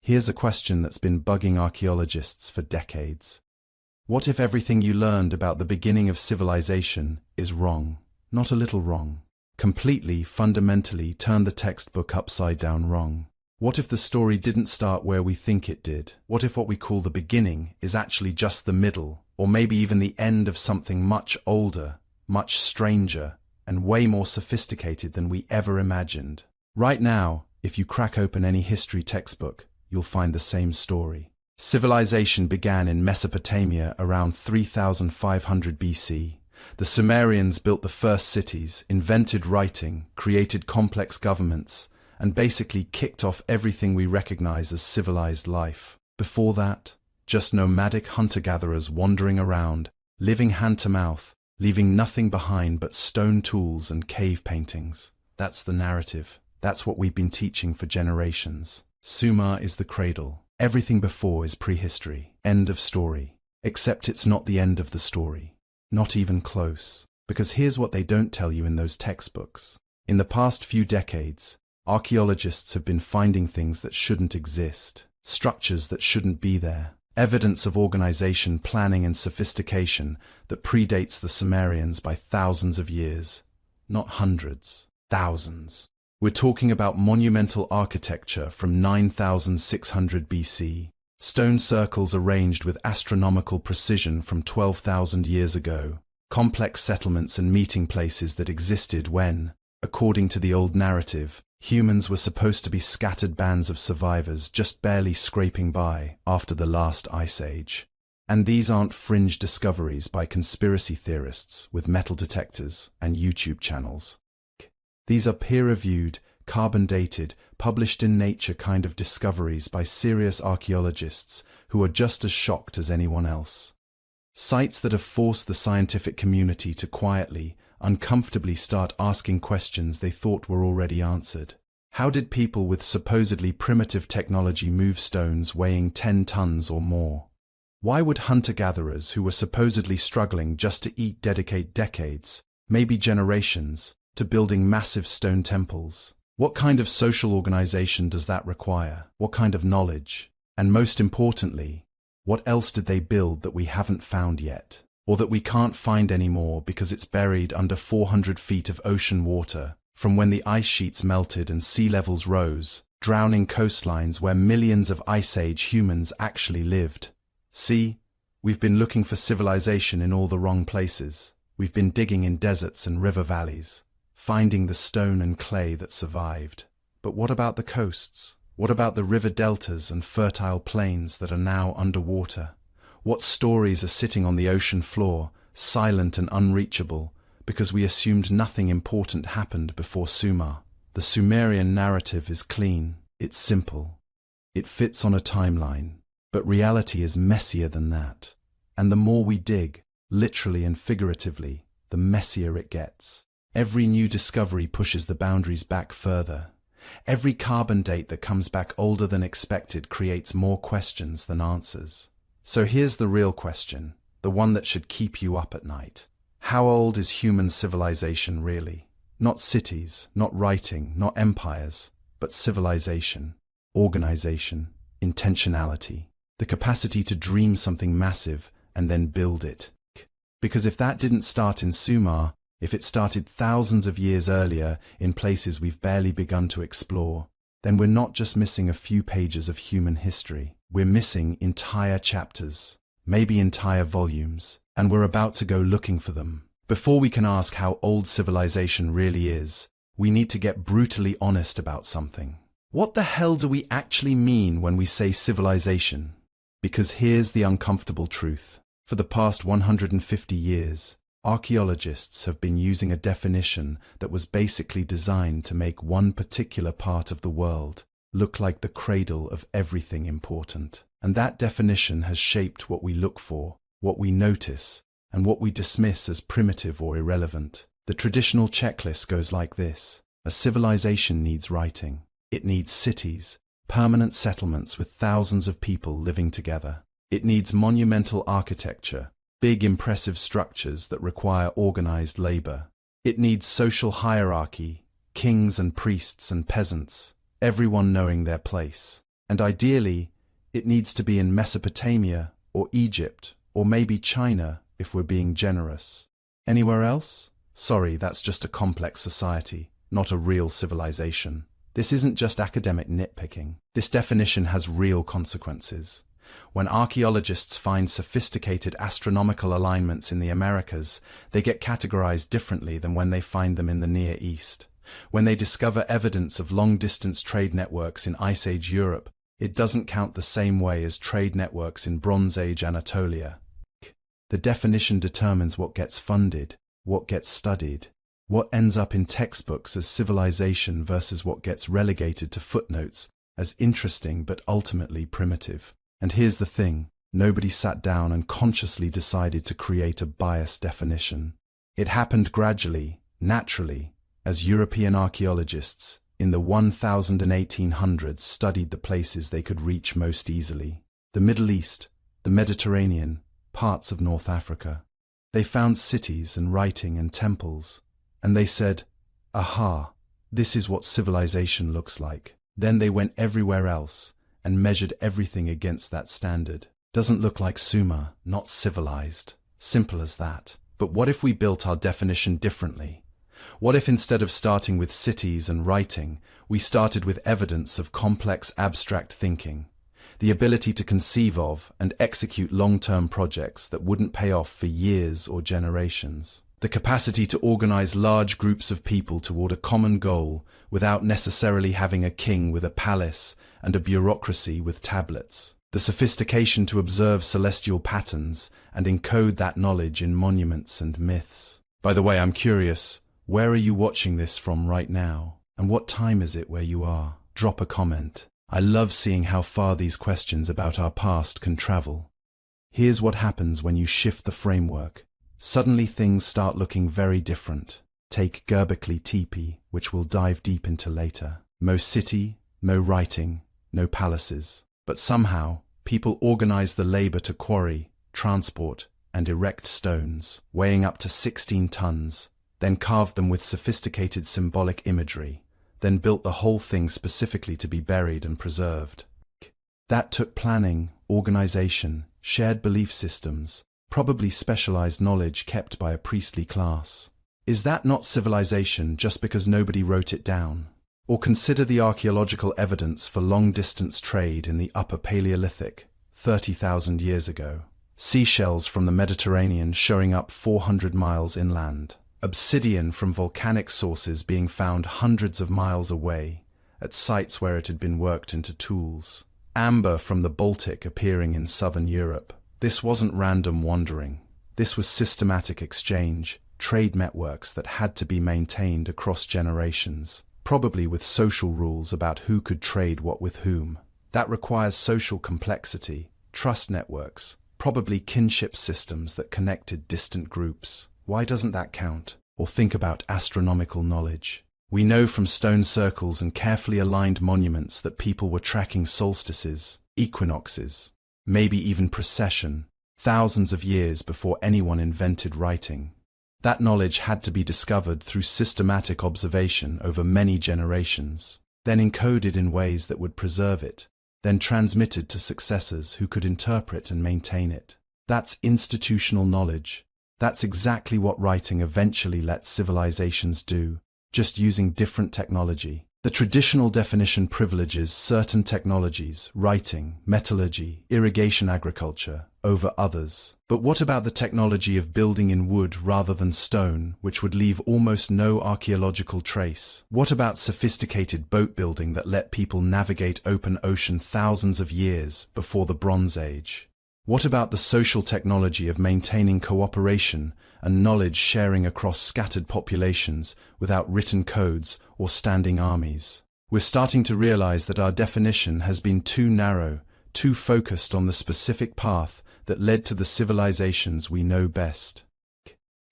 Here's a question that's been bugging archaeologists for decades. What if everything you learned about the beginning of civilization is wrong? Not a little wrong. Completely, fundamentally turn the textbook upside down wrong. What if the story didn't start where we think it did? What if what we call the beginning is actually just the middle, or maybe even the end of something much older, much stranger, and way more sophisticated than we ever imagined? Right now, if you crack open any history textbook, you'll find the same story. Civilization began in Mesopotamia around 3500 BC. The Sumerians built the first cities, invented writing, created complex governments, and basically kicked off everything we recognize as civilized life. Before that, just nomadic hunter-gatherers wandering around, living hand-to-mouth, leaving nothing behind but stone tools and cave paintings. That's the narrative. That's what we've been teaching for generations. Sumer is the cradle. Everything before is prehistory. End of story. Except it's not the end of the story. Not even close. Because here's what they don't tell you in those textbooks. In the past few decades, archaeologists have been finding things that shouldn't exist, structures that shouldn't be there, evidence of organization, planning, and sophistication that predates the Sumerians by thousands of years. Not hundreds, thousands. We're talking about monumental architecture from 9600 BC, stone circles arranged with astronomical precision from 12,000 years ago, complex settlements and meeting places that existed when, according to the old narrative, humans were supposed to be scattered bands of survivors just barely scraping by after the last ice age. And these aren't fringe discoveries by conspiracy theorists with metal detectors and YouTube channels. These are peer-reviewed, carbon-dated, published in Nature kind of discoveries by serious archaeologists who are just as shocked as anyone else. Sites that have forced the scientific community to quietly, uncomfortably start asking questions they thought were already answered. How did people with supposedly primitive technology move stones weighing 10 tons or more? Why would hunter-gatherers who were supposedly struggling just to eat dedicate decades, maybe generations, to building massive stone temples? What kind of social organization does that require? What kind of knowledge? And most importantly, what else did they build that we haven't found yet? Or that we can't find anymore because it's buried under 400 feet of ocean water from when the ice sheets melted and sea levels rose, drowning coastlines where millions of Ice Age humans actually lived? See, we've been looking for civilization in all the wrong places. We've been digging in deserts and river valleys, finding the stone and clay that survived. But what about the coasts? What about the river deltas and fertile plains that are now underwater? What stories are sitting on the ocean floor, silent and unreachable, because we assumed nothing important happened before Sumer? The Sumerian narrative is clean, it's simple, it fits on a timeline, but reality is messier than that. And the more we dig, literally and figuratively, the messier it gets. Every new discovery pushes the boundaries back further. Every carbon date that comes back older than expected creates more questions than answers. So here's the real question, the one that should keep you up at night. How old is human civilization really? Not cities, not writing, not empires, but civilization, organization, intentionality, the capacity to dream something massive and then build it. Because if that didn't start in Sumer, if it started thousands of years earlier in places we've barely begun to explore, then we're not just missing a few pages of human history. We're missing entire chapters, maybe entire volumes, and we're about to go looking for them. Before we can ask how old civilization really is, we need to get brutally honest about something. What the hell do we actually mean when we say civilization? Because here's the uncomfortable truth. For the past 150 years, archaeologists have been using a definition that was basically designed to make one particular part of the world look like the cradle of everything important. And that definition has shaped what we look for, what we notice, and what we dismiss as primitive or irrelevant. The traditional checklist goes like this. A civilization needs writing. It needs cities, permanent settlements with thousands of people living together. It needs monumental architecture, big impressive structures that require organized labor. It needs social hierarchy, kings and priests and peasants, everyone knowing their place. And ideally, it needs to be in Mesopotamia or Egypt or maybe China if we're being generous. Anywhere else? Sorry, that's just a complex society, not a real civilization. This isn't just academic nitpicking. This definition has real consequences. When archaeologists find sophisticated astronomical alignments in the Americas, they get categorized differently than when they find them in the Near East. When they discover evidence of long-distance trade networks in Ice Age Europe, it doesn't count the same way as trade networks in Bronze Age Anatolia. The definition determines what gets funded, what gets studied, what ends up in textbooks as civilization versus what gets relegated to footnotes as interesting but ultimately primitive. And here's the thing, nobody sat down and consciously decided to create a biased definition. It happened gradually, naturally, as European archaeologists in the 1000s and 1800s studied the places they could reach most easily. The Middle East, the Mediterranean, parts of North Africa. They found cities and writing and temples, and they said, aha, this is what civilization looks like. Then they went everywhere else and measured everything against that standard. Doesn't look like Sumer, not civilized. Simple as that. But what if we built our definition differently? What if instead of starting with cities and writing, we started with evidence of complex abstract thinking? The ability to conceive of and execute long-term projects that wouldn't pay off for years or generations. The capacity to organize large groups of people toward a common goal without necessarily having a king with a palace and a bureaucracy with tablets. The sophistication to observe celestial patterns and encode that knowledge in monuments and myths. By the way, I'm curious, where are you watching this from right now? And what time is it where you are? Drop a comment. I love seeing how far these questions about our past can travel. Here's what happens when you shift the framework. Suddenly things start looking very different. Take Göbekli Tepe, which we'll dive deep into later. No city, no writing, no palaces. But somehow, people organize the labor to quarry, transport, and erect stones, weighing up to 16 tons, then carved them with sophisticated symbolic imagery, then built the whole thing specifically to be buried and preserved. That took planning, organization, shared belief systems, probably specialized knowledge kept by a priestly class. Is that not civilization just because nobody wrote it down? Or consider the archaeological evidence for long-distance trade in the Upper Paleolithic, 30,000 years ago. Seashells from the Mediterranean showing up 400 miles inland. Obsidian from volcanic sources being found hundreds of miles away, at sites where it had been worked into tools. Amber from the Baltic appearing in southern Europe. This wasn't random wandering. This was systematic exchange, trade networks that had to be maintained across generations, probably with social rules about who could trade what with whom. That requires social complexity, trust networks, probably kinship systems that connected distant groups. Why doesn't that count? Or think about astronomical knowledge. We know from stone circles and carefully aligned monuments that people were tracking solstices, equinoxes, maybe even precession, thousands of years before anyone invented writing. That knowledge had to be discovered through systematic observation over many generations, then encoded in ways that would preserve it, then transmitted to successors who could interpret and maintain it. That's institutional knowledge. That's exactly what writing eventually lets civilizations do, just using different technology. The traditional definition privileges certain technologies, writing, metallurgy, irrigation agriculture, over others. But what about the technology of building in wood rather than stone, which would leave almost no archaeological trace? What about sophisticated boat building that let people navigate open ocean thousands of years before the Bronze Age? What about the social technology of maintaining cooperation and knowledge sharing across scattered populations without written codes or standing armies? We're starting to realize that our definition has been too narrow, too focused on the specific path that led to the civilizations we know best.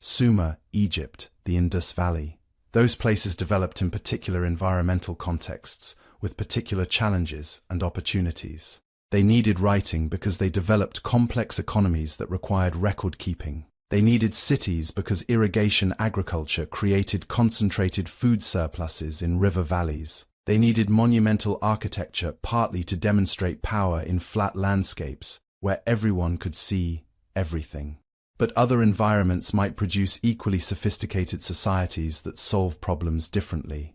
Sumer, Egypt, the Indus Valley. Those places developed in particular environmental contexts, with particular challenges and opportunities. They needed writing because they developed complex economies that required record-keeping. They needed cities because irrigation agriculture created concentrated food surpluses in river valleys. They needed monumental architecture partly to demonstrate power in flat landscapes where everyone could see everything. But other environments might produce equally sophisticated societies that solve problems differently.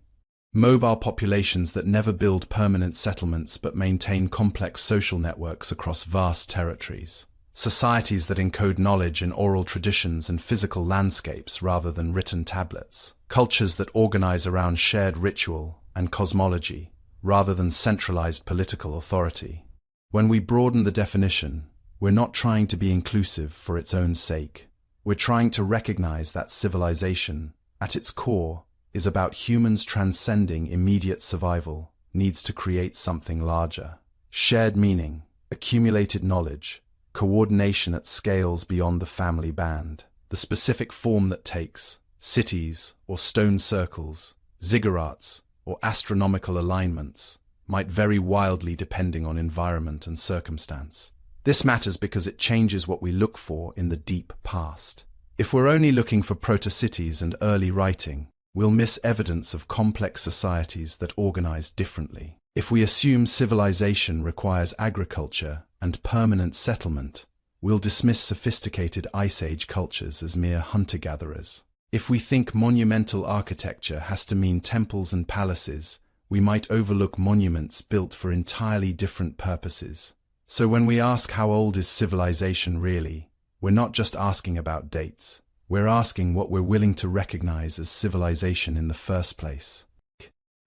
Mobile populations that never build permanent settlements but maintain complex social networks across vast territories. Societies that encode knowledge in oral traditions and physical landscapes rather than written tablets. Cultures that organize around shared ritual and cosmology rather than centralized political authority. When we broaden the definition, we're not trying to be inclusive for its own sake. We're trying to recognize that civilization, at its core, is about humans transcending immediate survival, needs to create something larger. Shared meaning, accumulated knowledge, coordination at scales beyond the family band. The specific form that takes, cities or stone circles, ziggurats or astronomical alignments, might vary wildly depending on environment and circumstance. This matters because it changes what we look for in the deep past. If we're only looking for proto-cities and early writing, we'll miss evidence of complex societies that organize differently. If we assume civilization requires agriculture and permanent settlement, we'll dismiss sophisticated Ice Age cultures as mere hunter-gatherers. If we think monumental architecture has to mean temples and palaces, we might overlook monuments built for entirely different purposes. So when we ask how old is civilization really, we're not just asking about dates. We're asking what we're willing to recognize as civilization in the first place.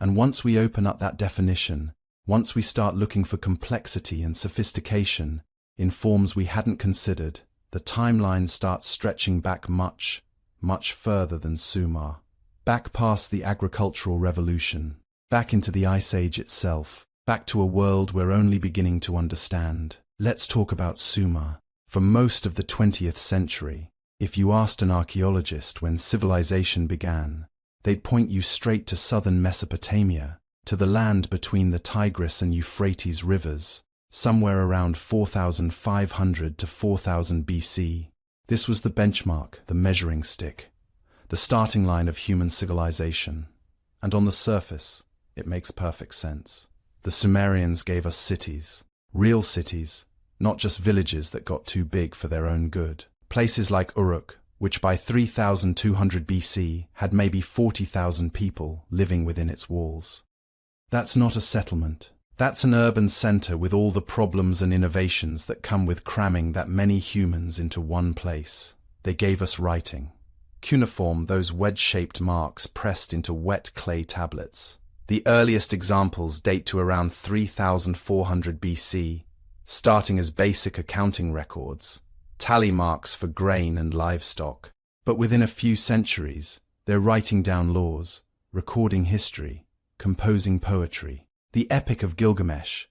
And once we open up that definition, once we start looking for complexity and sophistication in forms we hadn't considered, the timeline starts stretching back much, much further than Sumer. Back past the agricultural revolution, back into the Ice Age itself, back to a world we're only beginning to understand. Let's talk about Sumer. For most of the 20th century, if you asked an archaeologist when civilization began, they'd point you straight to southern Mesopotamia, to the land between the Tigris and Euphrates rivers, somewhere around 4,500 to 4,000 BC. This was the benchmark, the measuring stick, the starting line of human civilization. And on the surface, it makes perfect sense. The Sumerians gave us cities, real cities, not just villages that got too big for their own good. Places like Uruk, which by 3,200 BC had maybe 40,000 people living within its walls. That's not a settlement. That's an urban center with all the problems and innovations that come with cramming that many humans into one place. They gave us writing. Cuneiform, those wedge-shaped marks pressed into wet clay tablets. The earliest examples date to around 3,400 BC, starting as basic accounting records, tally marks for grain and livestock. But within a few centuries, they're writing down laws, recording history, composing poetry. The Epic of Gilgamesh,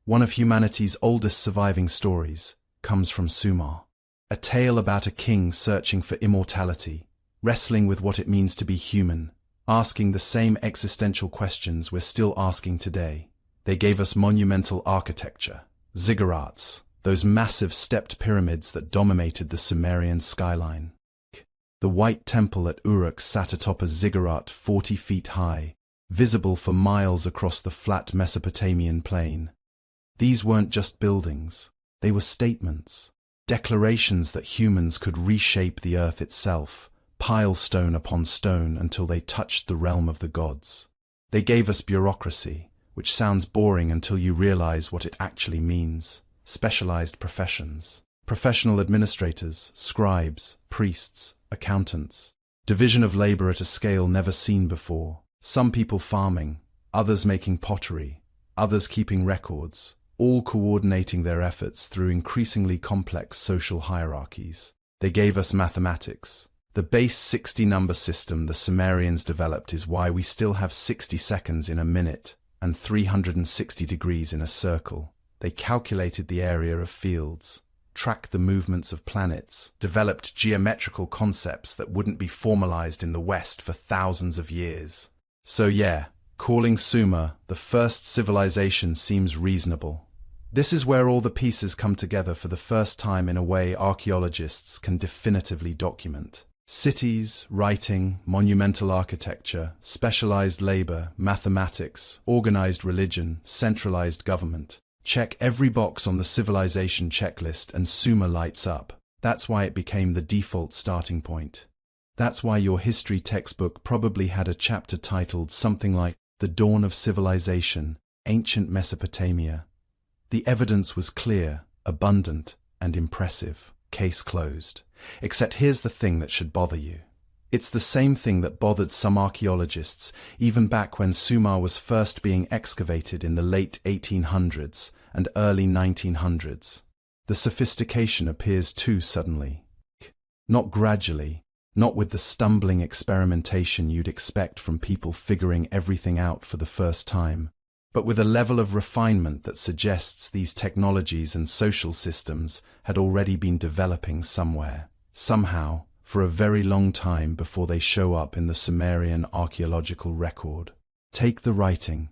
one of humanity's oldest surviving stories, comes from Sumer. A tale about a king searching for immortality, wrestling with what it means to be human, asking the same existential questions we're still asking today. They gave us monumental architecture, ziggurats, those massive stepped pyramids that dominated the Sumerian skyline. The White Temple at Uruk sat atop a ziggurat 40 feet high, visible for miles across the flat Mesopotamian plain. These weren't just buildings, they were statements, declarations that humans could reshape the earth itself, pile stone upon stone until they touched the realm of the gods. They gave us bureaucracy, which sounds boring until you realize what it actually means. Specialized professions, professional administrators, scribes, priests, accountants. Division of labor at a scale never seen before. Some people farming, others making pottery, others keeping records, all coordinating their efforts through increasingly complex social hierarchies. They gave us mathematics. The base 60-number system the Sumerians developed is why we still have 60 seconds in a minute and 360 degrees in a circle. They calculated the area of fields, tracked the movements of planets, developed geometrical concepts that wouldn't be formalized in the West for thousands of years. So yeah, calling Sumer the first civilization seems reasonable. This is where all the pieces come together for the first time in a way archaeologists can definitively document. Cities, writing, monumental architecture, specialized labor, mathematics, organized religion, centralized government. Check every box on the civilization checklist and Sumer lights up. That's why it became the default starting point. That's why your history textbook probably had a chapter titled something like The Dawn of Civilization, Ancient Mesopotamia. The evidence was clear, abundant, and impressive. Case closed. Except here's the thing that should bother you. It's the same thing that bothered some archaeologists, even back when Sumer was first being excavated in the late 1800s and early 1900s. The sophistication appears too suddenly. Not gradually, not with the stumbling experimentation you'd expect from people figuring everything out for the first time, but with a level of refinement that suggests these technologies and social systems had already been developing somewhere, somehow, for a very long time before they show up in the Sumerian archaeological record. Take the writing.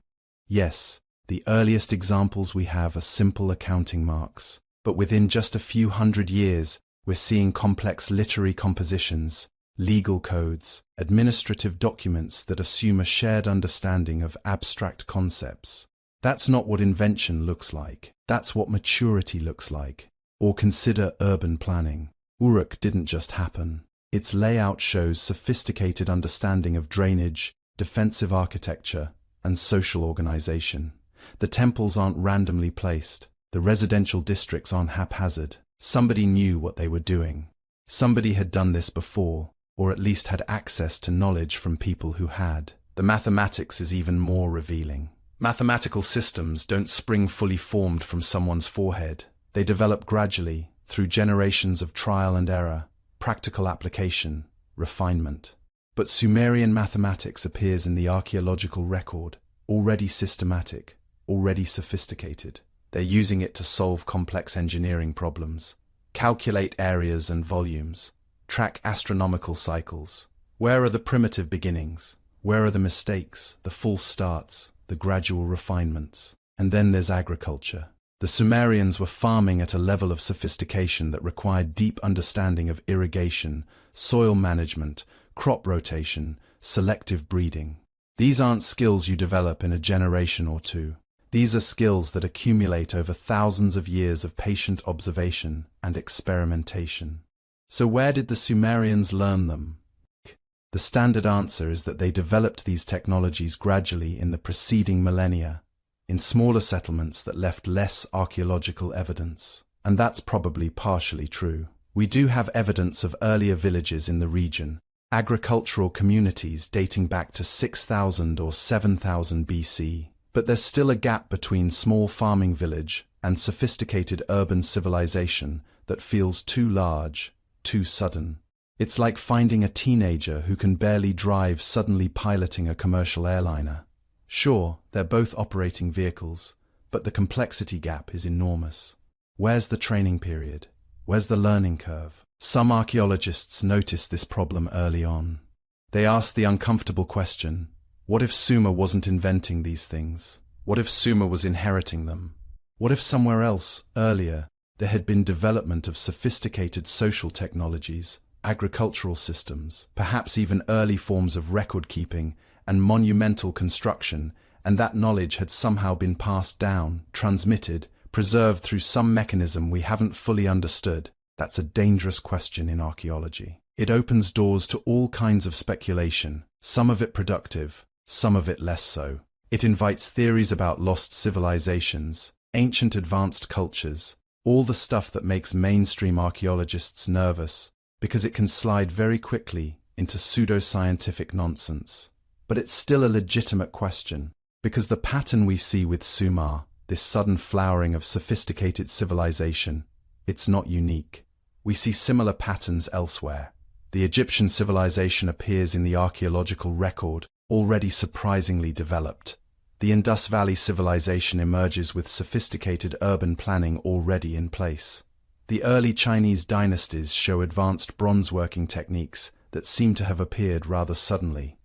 Yes, the earliest examples we have are simple accounting marks, but within just a few hundred years, we're seeing complex literary compositions, legal codes, administrative documents that assume a shared understanding of abstract concepts. That's not what invention looks like. That's what maturity looks like. Or consider urban planning. Uruk didn't just happen. Its layout shows sophisticated understanding of drainage, defensive architecture, and social organization. The temples aren't randomly placed. The residential districts aren't haphazard. Somebody knew what they were doing. Somebody had done this before, or at least had access to knowledge from people who had. The mathematics is even more revealing. Mathematical systems don't spring fully formed from someone's forehead. They develop gradually, through generations of trial and error, practical application, refinement. But Sumerian mathematics appears in the archaeological record, already systematic, already sophisticated. They're using it to solve complex engineering problems, calculate areas and volumes, track astronomical cycles. Where are the primitive beginnings? Where are the mistakes, the false starts, the gradual refinements? And then there's agriculture. The Sumerians were farming at a level of sophistication that required deep understanding of irrigation, soil management, crop rotation, selective breeding. These aren't skills you develop in a generation or two. These are skills that accumulate over thousands of years of patient observation and experimentation. So where did the Sumerians learn them? The standard answer is that they developed these technologies gradually in the preceding millennia, in smaller settlements that left less archaeological evidence. And that's probably partially true. We do have evidence of earlier villages in the region, agricultural communities dating back to 6000 or 7000 BC. But there's still a gap between small farming village and sophisticated urban civilization that feels too large, too sudden. It's like finding a teenager who can barely drive suddenly piloting a commercial airliner. Sure, they're both operating vehicles, but the complexity gap is enormous. Where's the training period? Where's the learning curve? Some archaeologists noticed this problem early on. They asked the uncomfortable question, what if Sumer wasn't inventing these things? What if Sumer was inheriting them? What if somewhere else, earlier, there had been development of sophisticated social technologies, agricultural systems, perhaps even early forms of record-keeping and monumental construction, and that knowledge had somehow been passed down, transmitted, preserved through some mechanism we haven't fully understood? That's a dangerous question in archaeology. It opens doors to all kinds of speculation, some of it productive, some of it less so. It invites theories about lost civilizations, ancient advanced cultures, all the stuff that makes mainstream archaeologists nervous, because it can slide very quickly into pseudoscientific nonsense. But it's still a legitimate question, because the pattern we see with Sumer, this sudden flowering of sophisticated civilization, it's not unique. We see similar patterns elsewhere. The Egyptian civilization appears in the archaeological record, already surprisingly developed. The Indus Valley civilization emerges with sophisticated urban planning already in place. The early Chinese dynasties show advanced bronze-working techniques that seem to have appeared rather suddenly.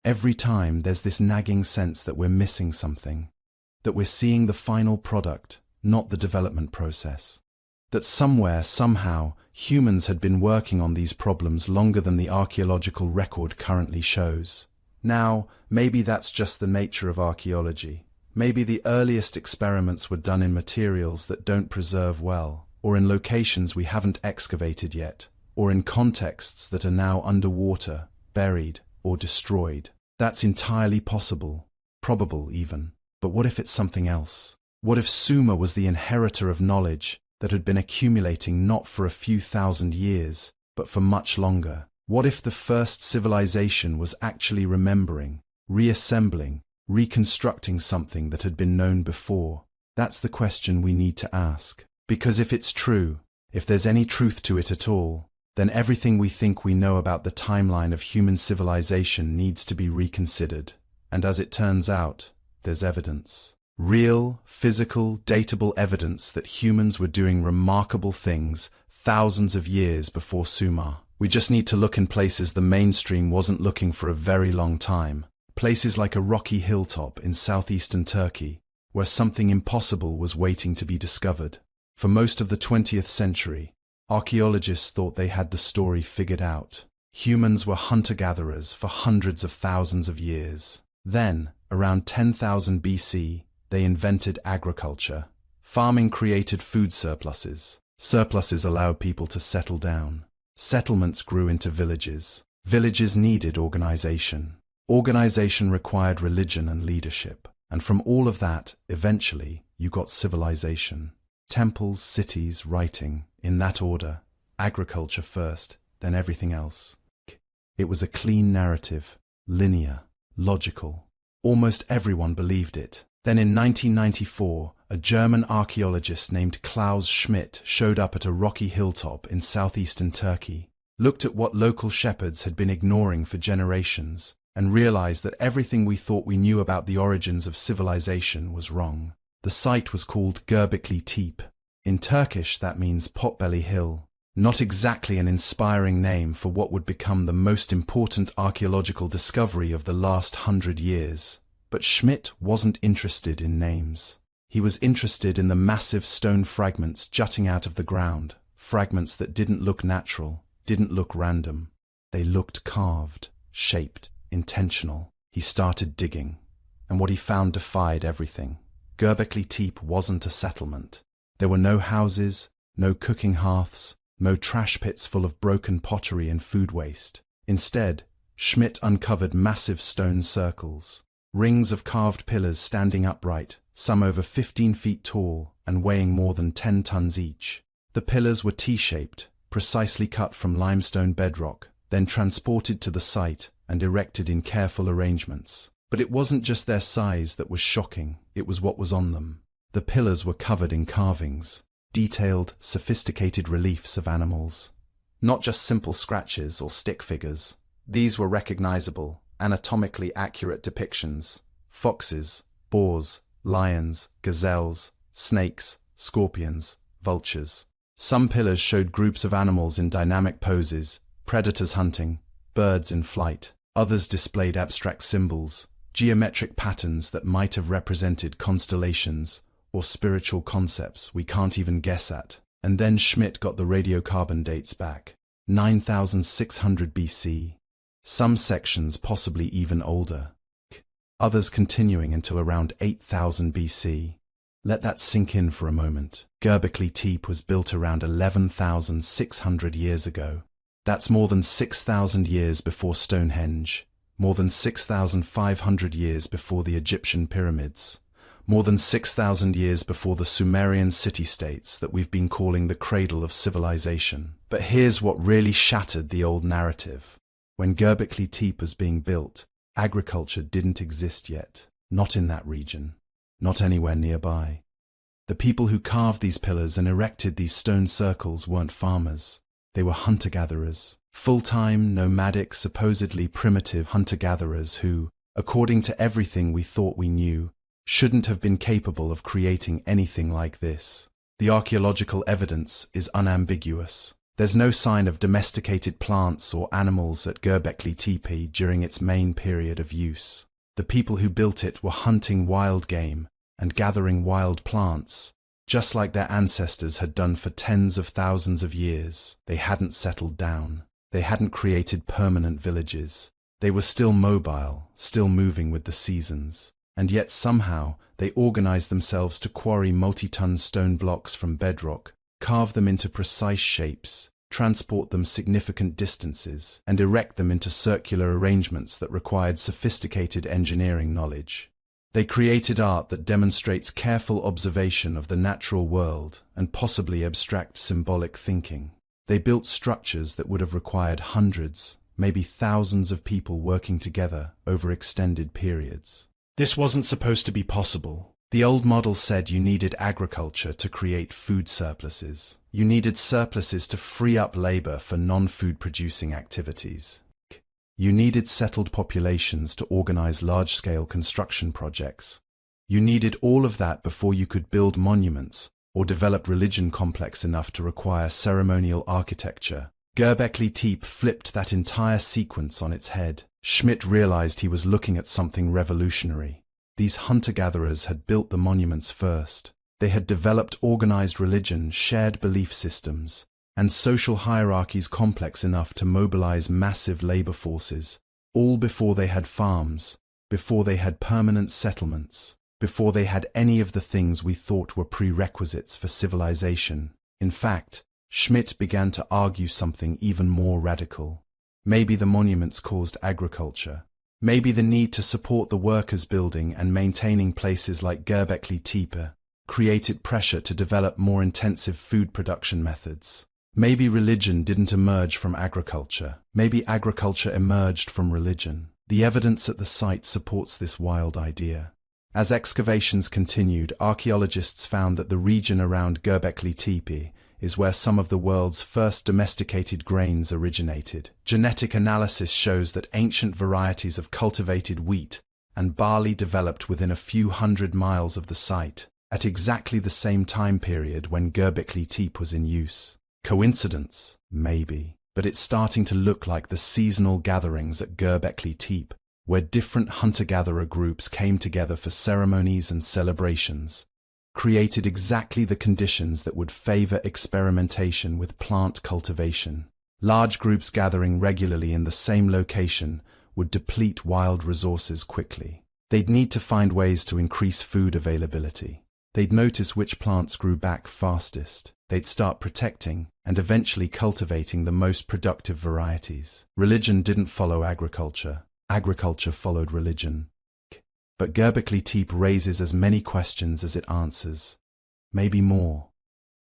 Every time there's this nagging sense that we're missing something, that we're seeing the final product, not the development process. That somewhere, somehow, humans had been working on these problems longer than the archaeological record currently shows. Now, maybe that's just the nature of archaeology. Maybe the earliest experiments were done in materials that don't preserve well, or in locations we haven't excavated yet, or in contexts that are now underwater, buried, or destroyed. That's entirely possible, probable even. But what if it's something else? What if Sumer was the inheritor of knowledge that had been accumulating not for a few thousand years, but for much longer? What if the first civilization was actually remembering, reassembling, reconstructing something that had been known before? That's the question we need to ask. Because if it's true, if there's any truth to it at all, then everything we think we know about the timeline of human civilization needs to be reconsidered. And as it turns out, there's evidence. Real, physical, datable evidence that humans were doing remarkable things thousands of years before Sumer. We just need to look in places the mainstream wasn't looking for a very long time. Places like a rocky hilltop in southeastern Turkey, where something impossible was waiting to be discovered. For most of the 20th century, archaeologists thought they had the story figured out. Humans were hunter-gatherers for hundreds of thousands of years. Then, around 10,000 BC, they invented agriculture. Farming created food surpluses. Surpluses allowed people to settle down. Settlements grew into villages. Villages needed organization. Organization required religion and leadership. And from all of that, eventually, you got civilization. Temples, cities, writing, in that order. Agriculture first, then everything else. It was a clean narrative, linear, logical. Almost everyone believed it. Then in 1994, a German archaeologist named Klaus Schmidt showed up at a rocky hilltop in southeastern Turkey, looked at what local shepherds had been ignoring for generations, and realized that everything we thought we knew about the origins of civilization was wrong. The site was called Göbekli Tepe. In Turkish, that means Potbelly Hill. Not exactly an inspiring name for what would become the most important archaeological discovery of the last 100 years. But Schmidt wasn't interested in names. He was interested in the massive stone fragments jutting out of the ground, fragments that didn't look natural, didn't look random. They looked carved, shaped, intentional. He started digging, and what he found defied everything. Göbekli Tepe wasn't a settlement. There were no houses, no cooking hearths, no trash pits full of broken pottery and food waste. Instead, Schmidt uncovered massive stone circles, rings of carved pillars standing upright, some over 15 feet tall and weighing more than 10 tons each. The pillars were T-shaped, precisely cut from limestone bedrock, then transported to the site and erected in careful arrangements. But it wasn't just their size that was shocking, it was what was on them. The pillars were covered in carvings, detailed, sophisticated reliefs of animals. Not just simple scratches or stick figures. These were recognizable, anatomically accurate depictions. Foxes, boars, lions, gazelles, snakes, scorpions, vultures. Some pillars showed groups of animals in dynamic poses, predators hunting, birds in flight. Others displayed abstract symbols, geometric patterns that might have represented constellations or spiritual concepts we can't even guess at. And then Schmidt got the radiocarbon dates back. 9,600 BC. Some sections possibly even older. Others continuing until around 8,000 BC. Let that sink in for a moment. Göbekli Tepe was built around 11,600 years ago. That's more than 6,000 years before Stonehenge, more than 6,500 years before the Egyptian pyramids, more than 6,000 years before the Sumerian city-states that we've been calling the cradle of civilization. But here's what really shattered the old narrative. When Göbekli Tepe was being built, agriculture didn't exist yet, not in that region, not anywhere nearby. The people who carved these pillars and erected these stone circles weren't farmers. They were hunter-gatherers, full-time, nomadic, supposedly primitive hunter-gatherers who, according to everything we thought we knew, shouldn't have been capable of creating anything like this. The archaeological evidence is unambiguous. There's no sign of domesticated plants or animals at Göbekli Tepe during its main period of use. The people who built it were hunting wild game and gathering wild plants, Just like their ancestors had done for tens of thousands of years, they hadn't settled down. They hadn't created permanent villages. They were still mobile, still moving with the seasons. And yet somehow they organized themselves to quarry multi-ton stone blocks from bedrock, carve them into precise shapes, transport them significant distances, and erect them into circular arrangements that required sophisticated engineering knowledge. They created art that demonstrates careful observation of the natural world and possibly abstract symbolic thinking. They built structures that would have required hundreds, maybe thousands of people working together over extended periods. This wasn't supposed to be possible. The old model said you needed agriculture to create food surpluses. You needed surpluses to free up labor for non-food producing activities. You needed settled populations to organize large-scale construction projects. You needed all of that before you could build monuments or develop religion complex enough to require ceremonial architecture. Göbekli Tepe flipped that entire sequence on its head. Schmidt realized he was looking at something revolutionary. These hunter-gatherers had built the monuments first. They had developed organized religion, shared belief systems, and social hierarchies complex enough to mobilize massive labor forces, all before they had farms, before they had permanent settlements, before they had any of the things we thought were prerequisites for civilization. In fact, Schmidt began to argue something even more radical. Maybe the monuments caused agriculture. Maybe the need to support the workers building and maintaining places like Göbekli Tepe created pressure to develop more intensive food production methods. Maybe religion didn't emerge from agriculture. Maybe agriculture emerged from religion. The evidence at the site supports this wild idea. As excavations continued, archaeologists found that the region around Göbekli Tepe is where some of the world's first domesticated grains originated. Genetic analysis shows that ancient varieties of cultivated wheat and barley developed within a few hundred miles of the site, at exactly the same time period when Göbekli Tepe was in use. Coincidence? Maybe. But it's starting to look like the seasonal gatherings at Göbekli Tepe, where different hunter-gatherer groups came together for ceremonies and celebrations, created exactly the conditions that would favor experimentation with plant cultivation. Large groups gathering regularly in the same location would deplete wild resources quickly. They'd need to find ways to increase food availability. They'd notice which plants grew back fastest. They'd start protecting and eventually cultivating the most productive varieties. Religion didn't follow agriculture. Agriculture followed religion. But Göbekli Tepe raises as many questions as it answers. Maybe more.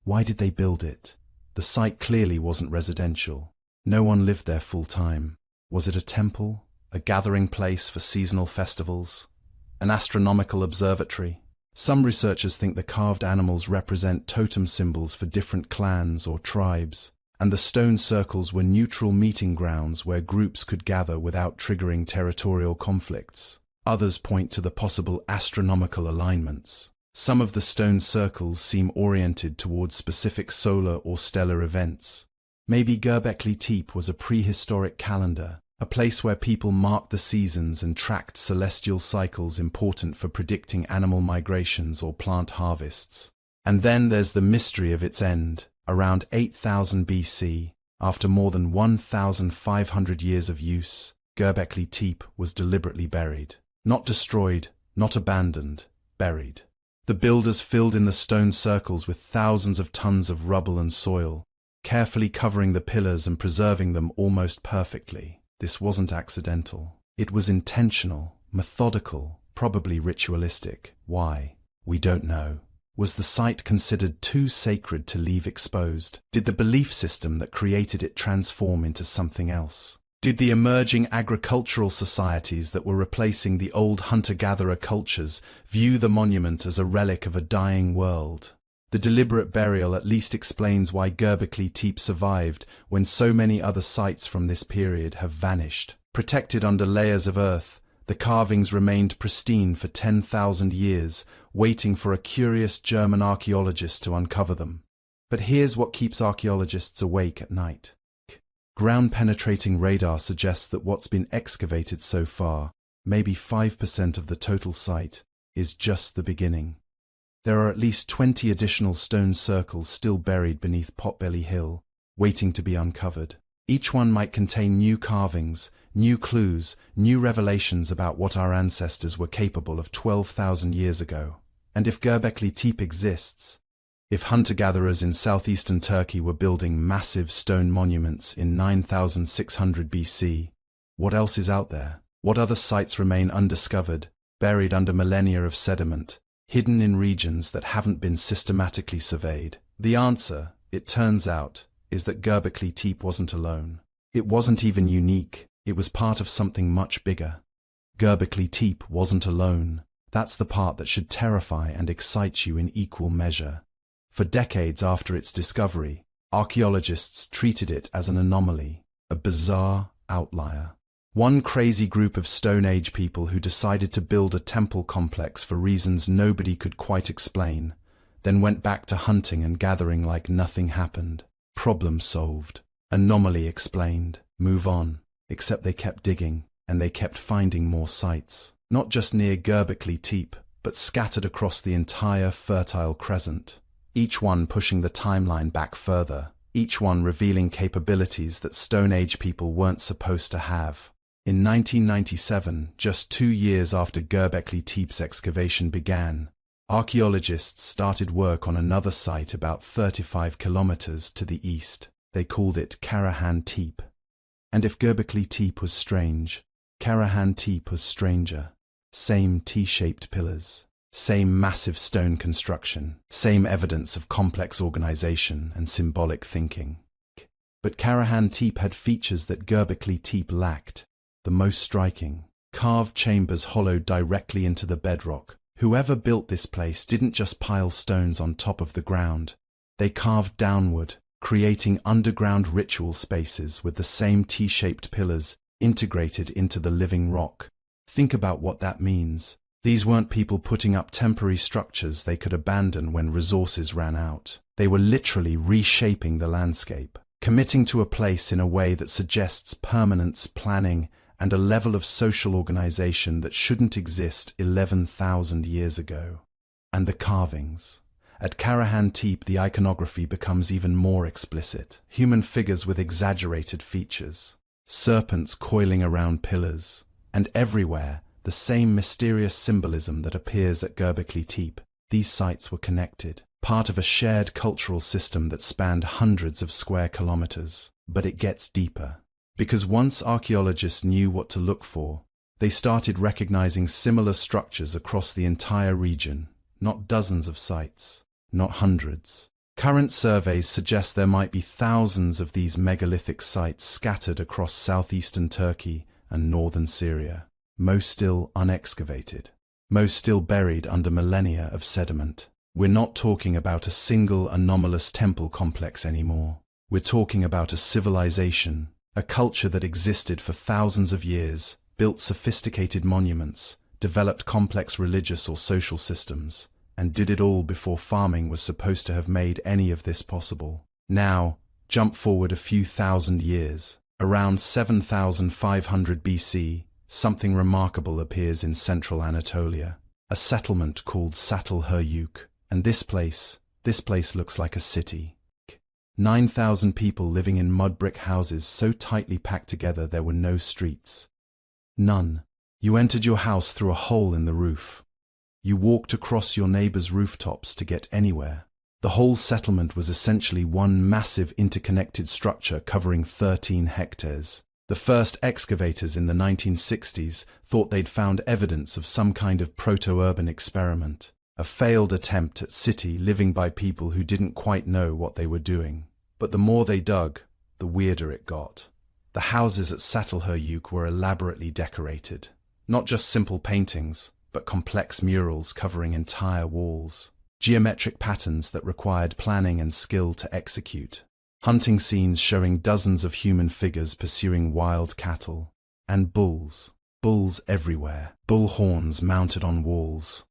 Why did they build it? The site clearly wasn't residential. No one lived there full time. Was it a temple? A gathering place for seasonal festivals? An astronomical observatory? Some researchers think the carved animals represent totem symbols for different clans or tribes, and the stone circles were neutral meeting grounds where groups could gather without triggering territorial conflicts. Others point to the possible astronomical alignments. Some of the stone circles seem oriented towards specific solar or stellar events. Maybe Göbekli Tepe was a prehistoric calendar, a place where people marked the seasons and tracked celestial cycles important for predicting animal migrations or plant harvests. And then there's the mystery of its end. Around 8000 BC, after more than 1,500 years of use, Göbekli Tepe was deliberately buried. Not destroyed, not abandoned, buried. The builders filled in the stone circles with thousands of tons of rubble and soil, carefully covering the pillars and preserving them almost perfectly. This wasn't accidental. It was intentional, methodical, probably ritualistic. Why? We don't know. Was the site considered too sacred to leave exposed? Did the belief system that created it transform into something else? Did the emerging agricultural societies that were replacing the old hunter-gatherer cultures view the monument as a relic of a dying world? The deliberate burial at least explains why Göbekli Tepe survived when so many other sites from this period have vanished. Protected under layers of earth, the carvings remained pristine for 10,000 years, waiting for a curious German archaeologist to uncover them. But here's what keeps archaeologists awake at night. Ground-penetrating radar suggests that what's been excavated so far, maybe 5% of the total site, is just the beginning. There are at least 20 additional stone circles still buried beneath Potbelly Hill, waiting to be uncovered. Each one might contain new carvings, new clues, new revelations about what our ancestors were capable of 12,000 years ago. And if Göbekli Tepe exists, if hunter-gatherers in southeastern Turkey were building massive stone monuments in 9600 BC, what else is out there? What other sites remain undiscovered, buried under millennia of sediment, hidden in regions that haven't been systematically surveyed? The answer, it turns out, is that Göbekli Tepe wasn't alone. It wasn't even unique. It was part of something much bigger. Göbekli Tepe wasn't alone. That's the part that should terrify and excite you in equal measure. For decades after its discovery, archaeologists treated it as an anomaly, a bizarre outlier. One crazy group of Stone Age people who decided to build a temple complex for reasons nobody could quite explain, then went back to hunting and gathering like nothing happened. Problem solved. Anomaly explained. Move on. Except they kept digging, and they kept finding more sites. Not just near Göbekli Tepe, but scattered across the entire Fertile Crescent. Each one pushing the timeline back further. Each one revealing capabilities that Stone Age people weren't supposed to have. In 1997, just 2 years after Göbekli Tepe's excavation began, archaeologists started work on another site about 35 kilometers to the east. They called it Karahan Tepe. And if Göbekli Tepe was strange, Karahan Tepe was stranger. Same T-shaped pillars, same massive stone construction, same evidence of complex organization and symbolic thinking. But Karahan Tepe had features that Göbekli Tepe lacked. The most striking, carved chambers hollowed directly into the bedrock. Whoever built this place didn't just pile stones on top of the ground. They carved downward, creating underground ritual spaces with the same T-shaped pillars integrated into the living rock. Think about what that means. These weren't people putting up temporary structures they could abandon when resources ran out. They were literally reshaping the landscape, committing to a place in a way that suggests permanence, planning, and a level of social organization that shouldn't exist 11,000 years ago. And the carvings. At Karahan Tepe, the iconography becomes even more explicit. Human figures with exaggerated features, serpents coiling around pillars, and everywhere the same mysterious symbolism that appears at Göbekli Tepe. These sites were connected, part of a shared cultural system that spanned hundreds of square kilometers. But it gets deeper. Because once archaeologists knew what to look for, they started recognizing similar structures across the entire region, not dozens of sites, not hundreds. Current surveys suggest there might be thousands of these megalithic sites scattered across southeastern Turkey and northern Syria, most still unexcavated, most still buried under millennia of sediment. We're not talking about a single anomalous temple complex anymore. We're talking about a civilization, a culture that existed for thousands of years, built sophisticated monuments, developed complex religious or social systems, and did it all before farming was supposed to have made any of this possible. Now, jump forward a few thousand years. Around 7,500 BC, something remarkable appears in central Anatolia, a settlement called Çatalhöyük, and this place looks like a city. 9,000 people living in mud brick houses so tightly packed together there were no streets. None. You entered your house through a hole in the roof. You walked across your neighbor's rooftops to get anywhere. The whole settlement was essentially one massive interconnected structure covering 13 hectares. The first excavators in the 1960s thought they'd found evidence of some kind of proto-urban experiment, a failed attempt at city living by people who didn't quite know what they were doing. But the more they dug, the weirder it got. The houses at Çatalhöyük were elaborately decorated. Not just simple paintings, but complex murals covering entire walls. Geometric patterns that required planning and skill to execute. Hunting scenes showing dozens of human figures pursuing wild cattle. And bulls. Bulls everywhere. Bull horns mounted on walls.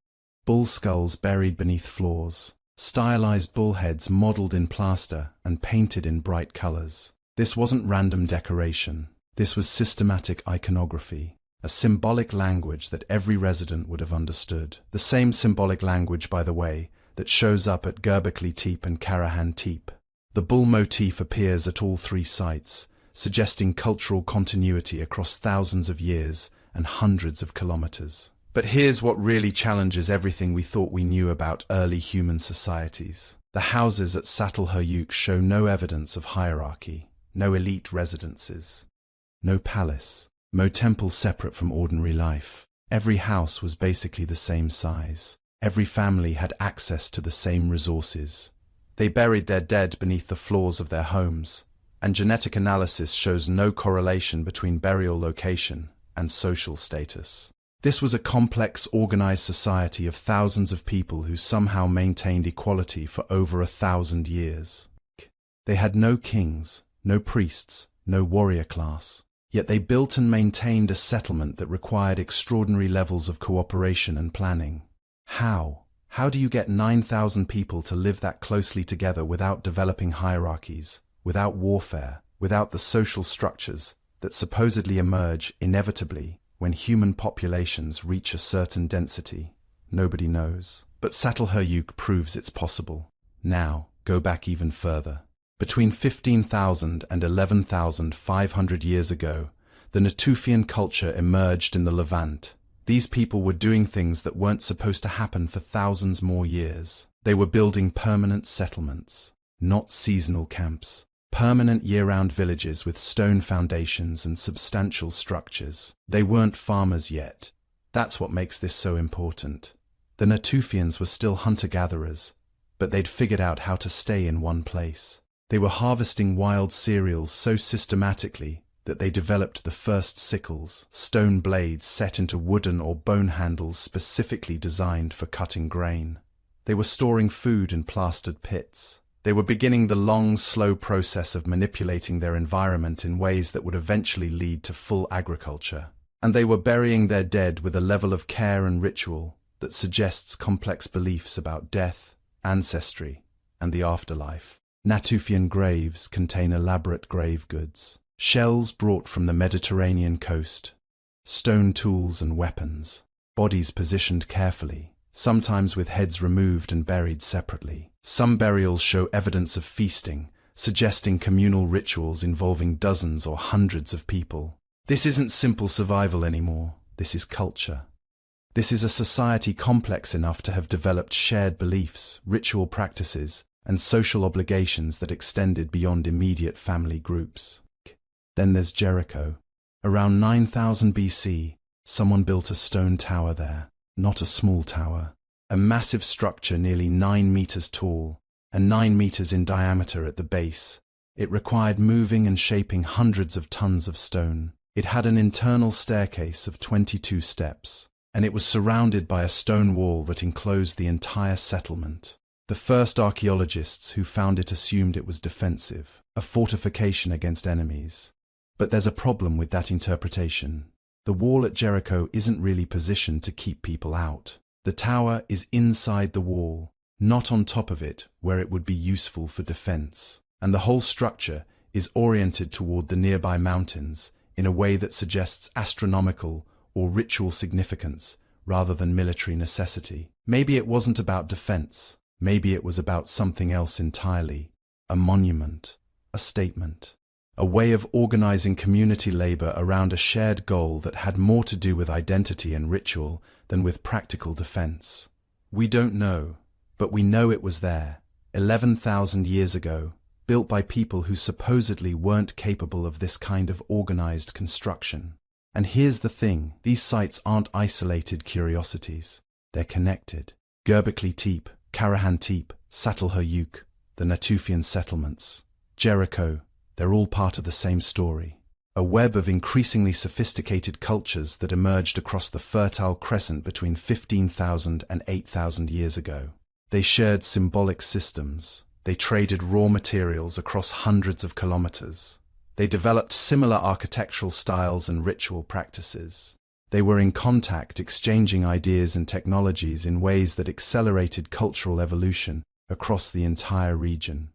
Bull skulls buried beneath floors. Stylized bull heads modeled in plaster and painted in bright colors. This wasn't random decoration. This was systematic iconography. A symbolic language that every resident would have understood. The same symbolic language, by the way, that shows up at Göbekli Tepe and Karahan Tepe. The bull motif appears at all three sites, suggesting cultural continuity across thousands of years and hundreds of kilometers. But here's what really challenges everything we thought we knew about early human societies. The houses at Çatalhöyük show no evidence of hierarchy, no elite residences, no palace, no temple separate from ordinary life. Every house was basically the same size. Every family had access to the same resources. They buried their dead beneath the floors of their homes, and genetic analysis shows no correlation between burial location and social status. This was a complex, organized society of thousands of people who somehow maintained equality for over 1,000 years. They had no kings, no priests, no warrior class. Yet they built and maintained a settlement that required extraordinary levels of cooperation and planning. How? How do you get 9,000 people to live that closely together without developing hierarchies, without warfare, without the social structures that supposedly emerge inevitably when human populations reach a certain density? Nobody knows. But Çatalhöyük proves it's possible. Now, go back even further. Between 15,000 and 11,500 years ago, the Natufian culture emerged in the Levant. These people were doing things that weren't supposed to happen for thousands more years. They were building permanent settlements, not seasonal camps. Permanent year-round villages with stone foundations and substantial structures. They weren't farmers yet. That's what makes this so important. The Natufians were still hunter-gatherers, but they'd figured out how to stay in one place. They were harvesting wild cereals so systematically that they developed the first sickles, stone blades set into wooden or bone handles specifically designed for cutting grain. They were storing food in plastered pits. They were beginning the long, slow process of manipulating their environment in ways that would eventually lead to full agriculture. And they were burying their dead with a level of care and ritual that suggests complex beliefs about death, ancestry, and the afterlife. Natufian graves contain elaborate grave goods, shells brought from the Mediterranean coast, stone tools and weapons, bodies positioned carefully, sometimes with heads removed and buried separately. Some burials show evidence of feasting, suggesting communal rituals involving dozens or hundreds of people. This isn't simple survival anymore, this is culture. This is a society complex enough to have developed shared beliefs, ritual practices, and social obligations that extended beyond immediate family groups. Then there's Jericho. Around 9000 BC, someone built a stone tower there, not a small tower. A massive structure nearly 9 meters tall and 9 meters in diameter at the base. It required moving and shaping hundreds of tons of stone. It had an internal staircase of 22 steps, and it was surrounded by a stone wall that enclosed the entire settlement. The first archaeologists who found it assumed it was defensive, a fortification against enemies. But there's a problem with that interpretation. The wall at Jericho isn't really positioned to keep people out. The tower is inside the wall, not on top of it where it would be useful for defense. And the whole structure is oriented toward the nearby mountains in a way that suggests astronomical or ritual significance rather than military necessity. Maybe it wasn't about defense. Maybe it was about something else entirely. A monument, a statement, a way of organizing community labor around a shared goal that had more to do with identity and ritual than with practical defense. We don't know, but we know it was there, 11,000 years ago, built by people who supposedly weren't capable of this kind of organized construction. And here's the thing, these sites aren't isolated curiosities. They're connected. Göbekli Tepe, Karahan Tepe, Çatalhöyük, the Natufian settlements, Jericho, they're all part of the same story. A web of increasingly sophisticated cultures that emerged across the Fertile Crescent between 15,000 and 8,000 years ago. They shared symbolic systems. They traded raw materials across hundreds of kilometers. They developed similar architectural styles and ritual practices. They were in contact, exchanging ideas and technologies in ways that accelerated cultural evolution across the entire region.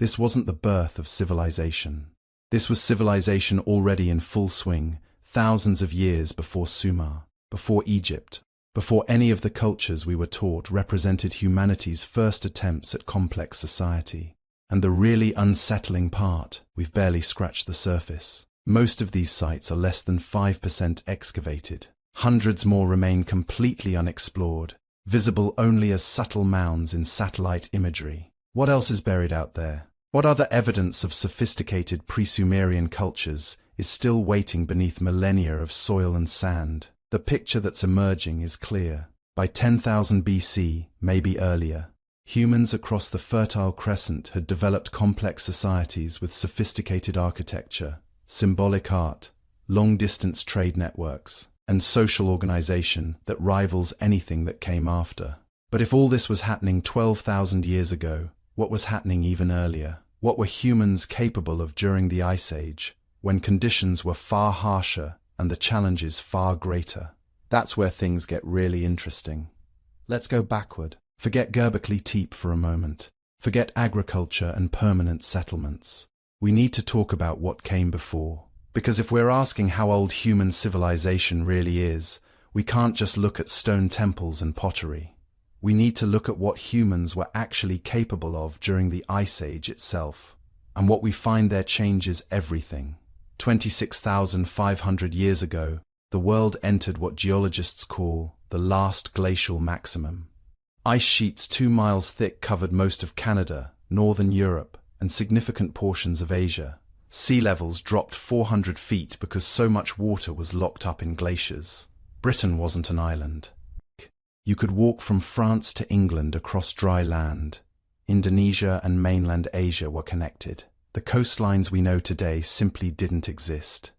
This wasn't the birth of civilization. This was civilization already in full swing, thousands of years before Sumer, before Egypt, before any of the cultures we were taught represented humanity's first attempts at complex society. And the really unsettling part, we've barely scratched the surface. Most of these sites are less than 5% excavated. Hundreds more remain completely unexplored, visible only as subtle mounds in satellite imagery. What else is buried out there? What other evidence of sophisticated pre-Sumerian cultures is still waiting beneath millennia of soil and sand? The picture that's emerging is clear. By 10,000 BC, maybe earlier, humans across the Fertile Crescent had developed complex societies with sophisticated architecture, symbolic art, long-distance trade networks, and social organization that rivals anything that came after. But if all this was happening 12,000 years ago, what was happening even earlier? What were humans capable of during the Ice Age, when conditions were far harsher and the challenges far greater? That's where things get really interesting. Let's go backward. Forget Göbekli Tepe for a moment. Forget agriculture and permanent settlements. We need to talk about what came before. Because if we're asking how old human civilization really is, we can't just look at stone temples and pottery. We need to look at what humans were actually capable of during the Ice Age itself. And what we find there changes everything. 26,500 years ago, the world entered what geologists call the last glacial maximum. Ice sheets 2 miles thick covered most of Canada, northern Europe, and significant portions of Asia. Sea levels dropped 400 feet because so much water was locked up in glaciers. Britain wasn't an island. You could walk from France to England across dry land. Indonesia and mainland Asia were connected. The coastlines we know today simply didn't exist.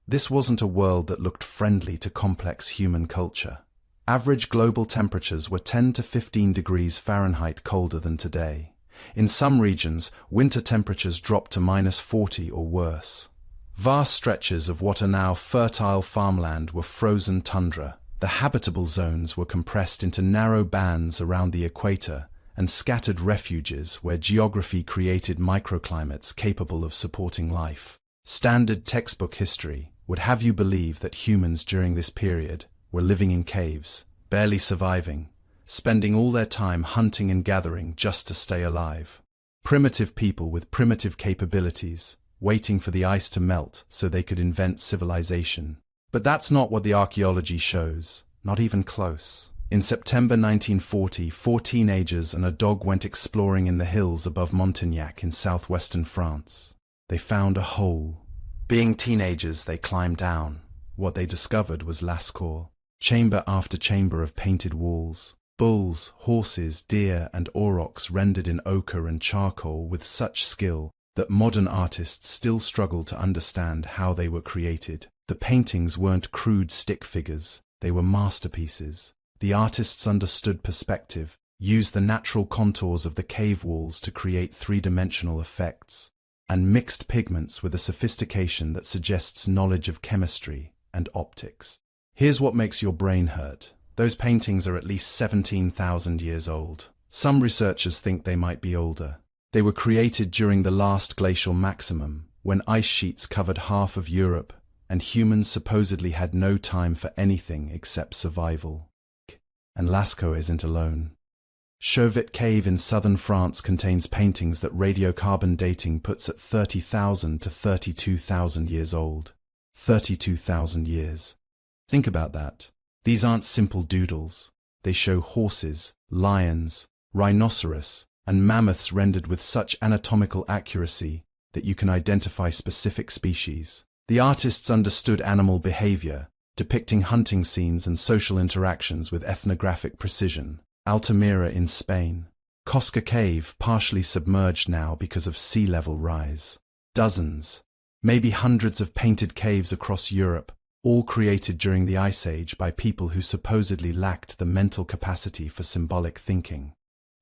This wasn't a world that looked friendly to complex human culture. Average global temperatures were 10 to 15 degrees Fahrenheit colder than today. In some regions, winter temperatures dropped to -40 or worse. Vast stretches of what are now fertile farmland were frozen tundra. The habitable zones were compressed into narrow bands around the equator and scattered refuges where geography created microclimates capable of supporting life. Standard textbook history would have you believe that humans during this period were living in caves, barely surviving, spending all their time hunting and gathering just to stay alive. Primitive people with primitive capabilities, waiting for the ice to melt so they could invent civilization. But that's not what the archaeology shows, not even close. In September 1940, 4 teenagers and a dog went exploring in the hills above Montignac in southwestern France. They found a hole. Being teenagers, they climbed down. What they discovered was Lascaux. Chamber after chamber of painted walls. Bulls, horses, deer, and aurochs rendered in ochre and charcoal with such skill that modern artists still struggle to understand how they were created. The paintings weren't crude stick figures, they were masterpieces. The artists understood perspective, used the natural contours of the cave walls to create three-dimensional effects, and mixed pigments with a sophistication that suggests knowledge of chemistry and optics. Here's what makes your brain hurt. Those paintings are at least 17,000 years old. Some researchers think they might be older. They were created during the last glacial maximum, when ice sheets covered half of Europe, and humans supposedly had no time for anything except survival. And Lascaux isn't alone. Chauvet Cave in southern France contains paintings that radiocarbon dating puts at 30,000 to 32,000 years old. 32,000 years. Think about that. These aren't simple doodles. They show horses, lions, rhinoceros, and mammoths rendered with such anatomical accuracy that you can identify specific species. The artists understood animal behavior, depicting hunting scenes and social interactions with ethnographic precision. Altamira in Spain. Cosca Cave, partially submerged now because of sea level rise. Dozens, maybe hundreds of painted caves across Europe, all created during the Ice Age by people who supposedly lacked the mental capacity for symbolic thinking.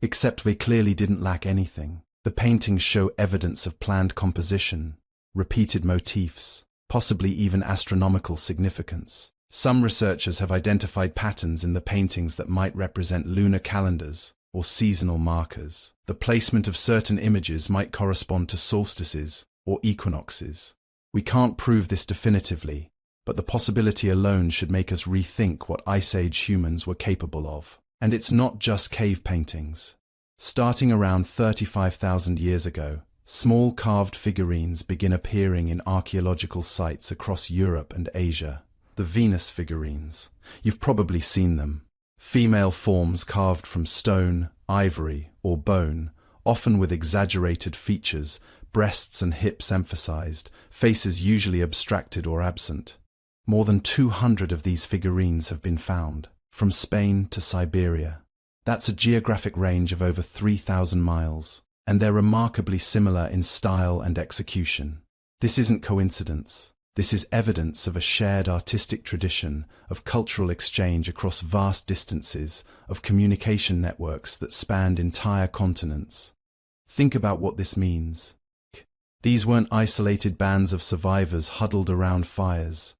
Except they clearly didn't lack anything. The paintings show evidence of planned composition, repeated motifs, possibly even astronomical significance. Some researchers have identified patterns in the paintings that might represent lunar calendars or seasonal markers. The placement of certain images might correspond to solstices or equinoxes. We can't prove this definitively, but the possibility alone should make us rethink what Ice Age humans were capable of. And it's not just cave paintings. Starting around 35,000 years ago, small carved figurines begin appearing in archaeological sites across Europe and Asia. The Venus figurines. You've probably seen them. Female forms carved from stone, ivory, or bone, often with exaggerated features, breasts and hips emphasized, faces usually abstracted or absent. More than 200 of these figurines have been found, from Spain to Siberia. That's a geographic range of over 3,000 miles, and they're remarkably similar in style and execution. This isn't coincidence. This is evidence of a shared artistic tradition, of cultural exchange across vast distances, of communication networks that spanned entire continents. Think about what this means. These weren't isolated bands of survivors huddled around fires.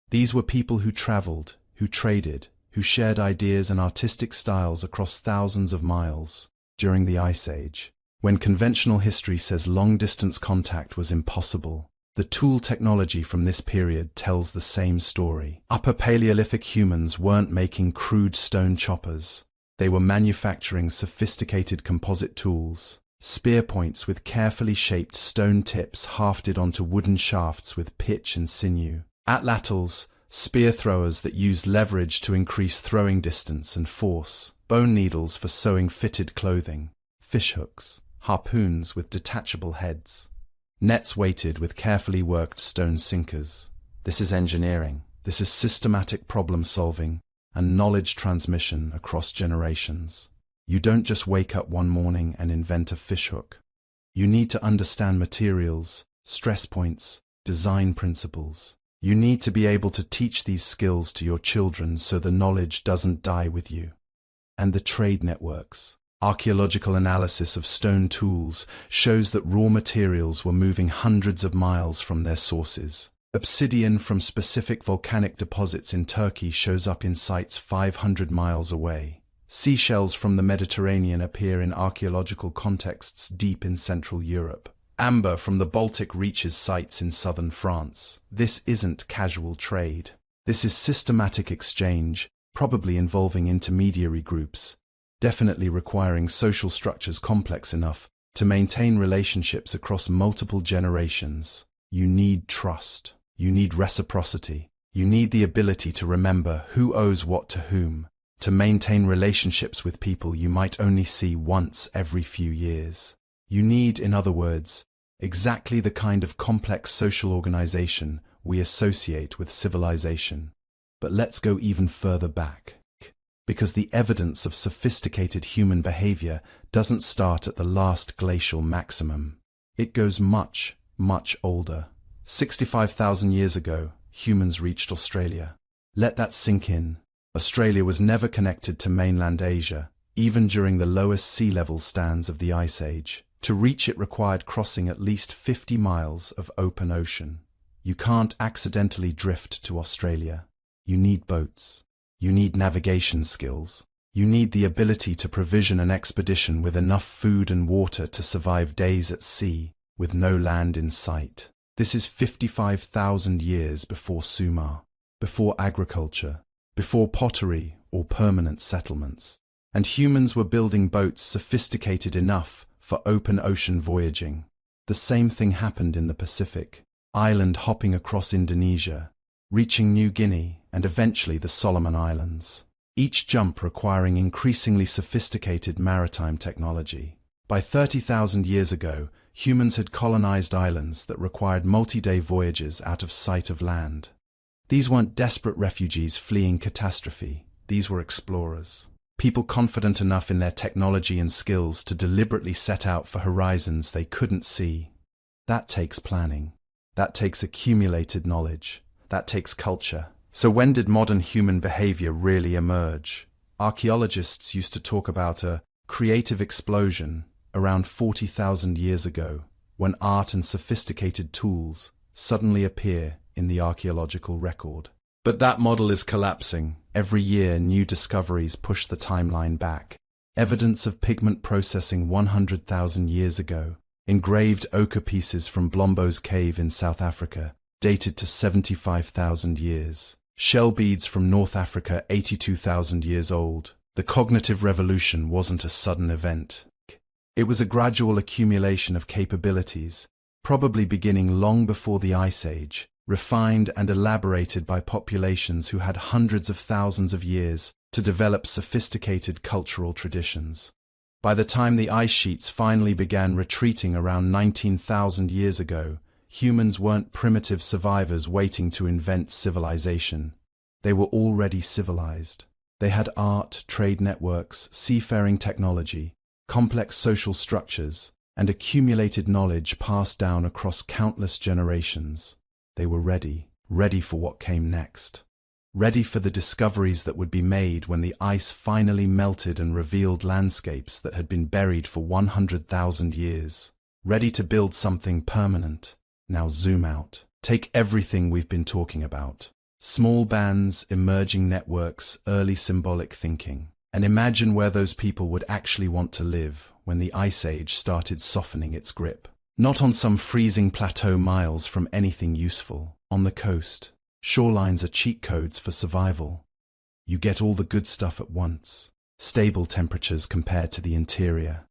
These were people who traveled, who traded, who shared ideas and artistic styles across thousands of miles during the Ice Age. When conventional history says long-distance contact was impossible, the tool technology from this period tells the same story. Upper Paleolithic humans weren't making crude stone choppers. They were manufacturing sophisticated composite tools, spear points with carefully shaped stone tips hafted onto wooden shafts with pitch and sinew. Atlatls, spear throwers that used leverage to increase throwing distance and force. Bone needles for sewing fitted clothing. Fishhooks, harpoons with detachable heads. Nets weighted with carefully worked stone sinkers. This is engineering. This is systematic problem solving and knowledge transmission across generations. You don't just wake up one morning and invent a fishhook. You need to understand materials, stress points, design principles. You need to be able to teach these skills to your children so the knowledge doesn't die with you. And the trade networks. Archaeological analysis of stone tools shows that raw materials were moving hundreds of miles from their sources. Obsidian from specific volcanic deposits in Turkey shows up in sites 500 miles away. Seashells from the Mediterranean appear in archaeological contexts deep in Central Europe. Amber from the Baltic reaches sites in southern France. This isn't casual trade. This is systematic exchange, probably involving intermediary groups, definitely requiring social structures complex enough to maintain relationships across multiple generations. You need trust. You need reciprocity. You need the ability to remember who owes what to whom, to maintain relationships with people you might only see once every few years. You need, in other words, exactly the kind of complex social organization we associate with civilization. But let's go even further back, because the evidence of sophisticated human behavior doesn't start at the last glacial maximum. It goes much, much older. 65,000 years ago, humans reached Australia. Let that sink in. Australia was never connected to mainland Asia, even during the lowest sea level stands of the Ice Age. To reach it required crossing at least 50 miles of open ocean. You can't accidentally drift to Australia. You need boats. You need navigation skills. You need the ability to provision an expedition with enough food and water to survive days at sea, with no land in sight. This is 55,000 years before Sumer, before agriculture, before pottery or permanent settlements. And humans were building boats sophisticated enough for open ocean voyaging. The same thing happened in the Pacific, island hopping across Indonesia, reaching New Guinea and eventually the Solomon Islands. Each jump requiring increasingly sophisticated maritime technology. By 30,000 years ago, humans had colonized islands that required multi-day voyages out of sight of land. These weren't desperate refugees fleeing catastrophe. These were explorers. People confident enough in their technology and skills to deliberately set out for horizons they couldn't see. That takes planning. That takes accumulated knowledge. That takes culture. So when did modern human behavior really emerge? Archaeologists used to talk about a creative explosion around 40,000 years ago, when art and sophisticated tools suddenly appear in the archaeological record. But that model is collapsing. Every year, new discoveries push the timeline back. Evidence of pigment processing 100,000 years ago, engraved ochre pieces from Blombo's cave in South Africa, dated to 75,000 years. Shell beads from North Africa, 82,000 years old. The cognitive revolution wasn't a sudden event. It was a gradual accumulation of capabilities, probably beginning long before the Ice Age, refined and elaborated by populations who had hundreds of thousands of years to develop sophisticated cultural traditions. By the time the ice sheets finally began retreating around 19,000 years ago, humans weren't primitive survivors waiting to invent civilization. They were already civilized. They had art, trade networks, seafaring technology, complex social structures, and accumulated knowledge passed down across countless generations. They were ready for what came next. Ready for the discoveries that would be made when the ice finally melted and revealed landscapes that had been buried for 100,000 years. Ready to build something permanent. Now zoom out. Take everything we've been talking about. Small bands, emerging networks, early symbolic thinking. And imagine where those people would actually want to live when the Ice Age started softening its grip. Not on some freezing plateau miles from anything useful. On the coast. Shorelines are cheat codes for survival. You get all the good stuff at once. Stable temperatures compared to the interior.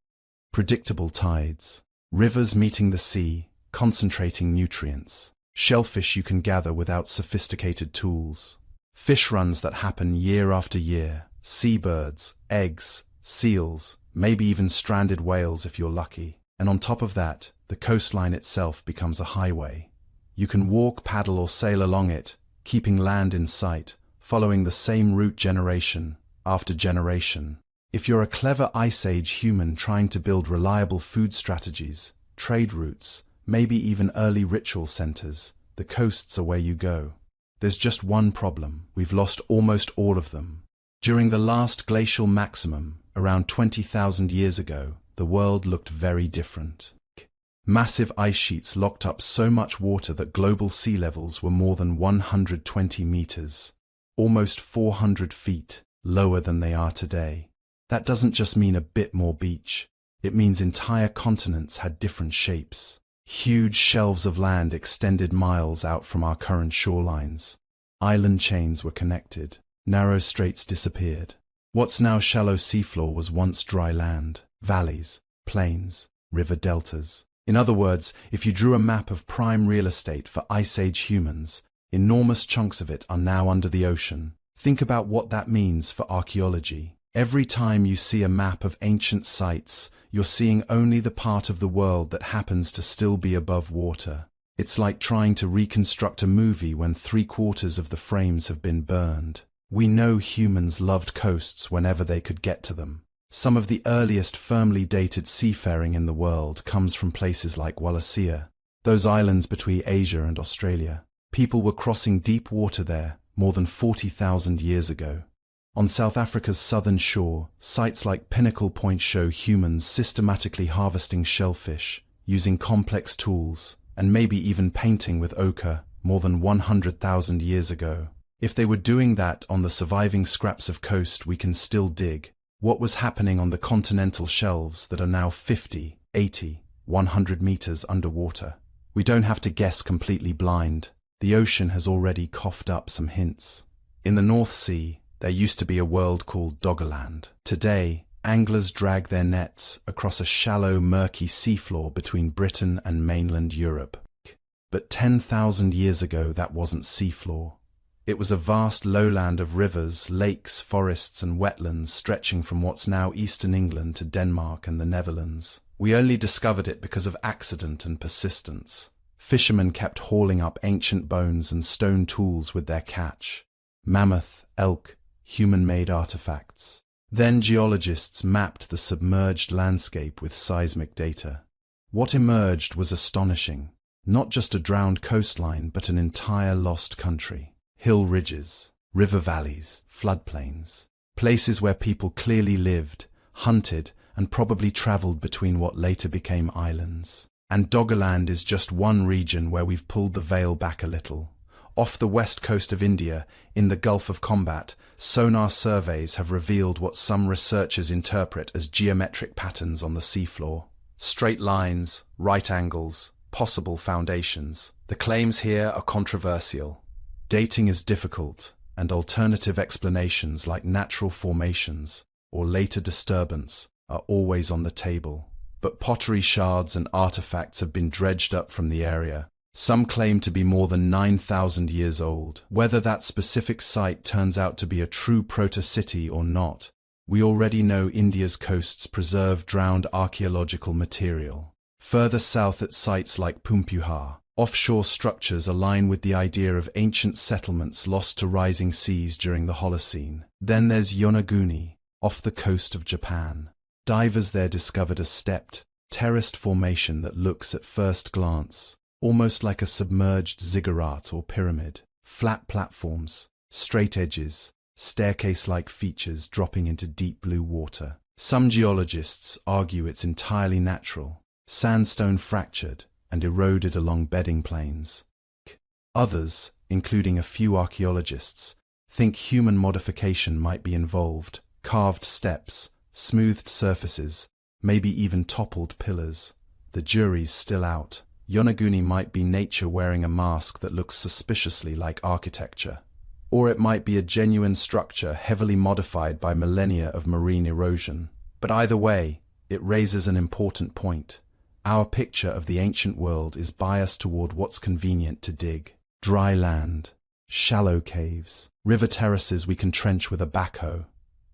Predictable tides. Rivers meeting the sea, concentrating nutrients. Shellfish you can gather without sophisticated tools. Fish runs that happen year after year. Seabirds, eggs, seals, maybe even stranded whales if you're lucky. And on top of that, the coastline itself becomes a highway. You can walk, paddle, or sail along it, keeping land in sight, following the same route generation after generation. If you're a clever Ice Age human trying to build reliable food strategies, trade routes, maybe even early ritual centers, the coasts are where you go. There's just one problem. We've lost almost all of them. During the last glacial maximum, around 20,000 years ago, the world looked very different. Massive ice sheets locked up so much water that global sea levels were more than 120 meters, almost 400 feet lower than they are today. That doesn't just mean a bit more beach. It means entire continents had different shapes. Huge shelves of land extended miles out from our current shorelines. Island chains were connected. Narrow straits disappeared. What's now shallow seafloor was once dry land, valleys, plains, river deltas. In other words, if you drew a map of prime real estate for Ice Age humans, enormous chunks of it are now under the ocean. Think about what that means for archaeology. Every time you see a map of ancient sites, you're seeing only the part of the world that happens to still be above water. It's like trying to reconstruct a movie when 3/4 of the frames have been burned. We know humans loved coasts whenever they could get to them. Some of the earliest firmly dated seafaring in the world comes from places like Wallacea, those islands between Asia and Australia. People were crossing deep water there more than 40,000 years ago. On South Africa's southern shore, sites like Pinnacle Point show humans systematically harvesting shellfish, using complex tools, and maybe even painting with ochre more than 100,000 years ago. If they were doing that on the surviving scraps of coast we can still dig, what was happening on the continental shelves that are now 50, 80, 100 meters underwater? We don't have to guess completely blind. The ocean has already coughed up some hints. In the North Sea, there used to be a world called Doggerland. Today, anglers drag their nets across a shallow, murky seafloor between Britain and mainland Europe. But 10,000 years ago, that wasn't seafloor. It was a vast lowland of rivers, lakes, forests, and wetlands stretching from what's now eastern England to Denmark and the Netherlands. We only discovered it because of accident and persistence. Fishermen kept hauling up ancient bones and stone tools with their catch. Mammoth, elk, human-made artifacts. Then geologists mapped the submerged landscape with seismic data. What emerged was astonishing. Not just a drowned coastline, but an entire lost country. Hill ridges, river valleys, floodplains. Places where people clearly lived, hunted, and probably traveled between what later became islands. And Doggerland is just one region where we've pulled the veil back a little. Off the west coast of India, in the Gulf of Combat, sonar surveys have revealed what some researchers interpret as geometric patterns on the seafloor. Straight lines, right angles, possible foundations. The The claims here are controversial. Dating is difficult, and alternative explanations like natural formations or later disturbance are always on the table. But pottery shards and artifacts have been dredged up from the area. Some claim to be more than 9,000 years old. Whether that specific site turns out to be a true proto-city or not, we already know India's coasts preserve drowned archaeological material. Further south at sites like Pumpuhar, offshore structures align with the idea of ancient settlements lost to rising seas during the Holocene. Then there's Yonaguni, off the coast of Japan. Divers there discovered a stepped, terraced formation that looks at first glance almost like a submerged ziggurat or pyramid. Flat platforms, straight edges, staircase-like features dropping into deep blue water. Some geologists argue it's entirely natural, sandstone fractured and eroded along bedding plains. Others, including a few archaeologists, think human modification might be involved: carved steps, smoothed surfaces, maybe even toppled pillars. The jury's still out. Yonaguni might be nature wearing a mask that looks suspiciously like architecture. Or it might be a genuine structure heavily modified by millennia of marine erosion. But either way, it raises an important point. Our picture of the ancient world is biased toward what's convenient to dig. Dry land, shallow caves, river terraces we can trench with a backhoe.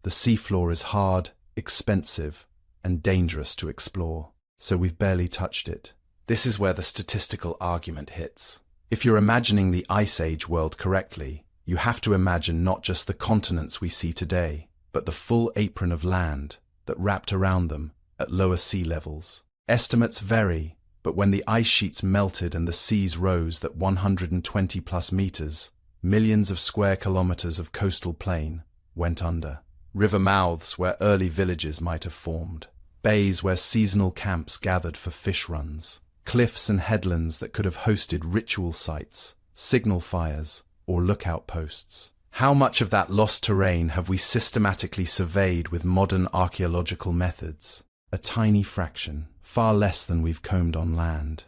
The seafloor is hard, expensive, and dangerous to explore, so we've barely touched it. This is where the statistical argument hits. If you're imagining the Ice Age world correctly, you have to imagine not just the continents we see today, but the full apron of land that wrapped around them at lower sea levels. Estimates vary, but when the ice sheets melted and the seas rose that 120 plus meters, millions of square kilometers of coastal plain went under. River mouths where early villages might have formed, bays where seasonal camps gathered for fish runs, cliffs and headlands that could have hosted ritual sites, signal fires, or lookout posts. How much of that lost terrain have we systematically surveyed with modern archaeological methods? A tiny fraction, far less than we've combed on land.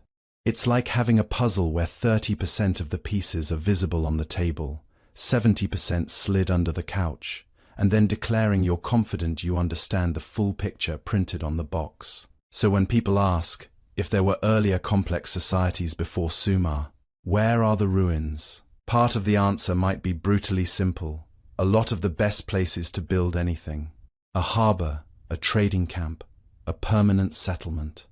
It's like having a puzzle where 30% of the pieces are visible on the table, 70% slid under the couch, and then declaring you're confident you understand the full picture printed on the box. So when people ask if there were earlier complex societies before Sumer, where are the ruins? Part of the answer might be brutally simple. A lot of the best places to build anything, a harbor, a trading camp, a permanent settlement,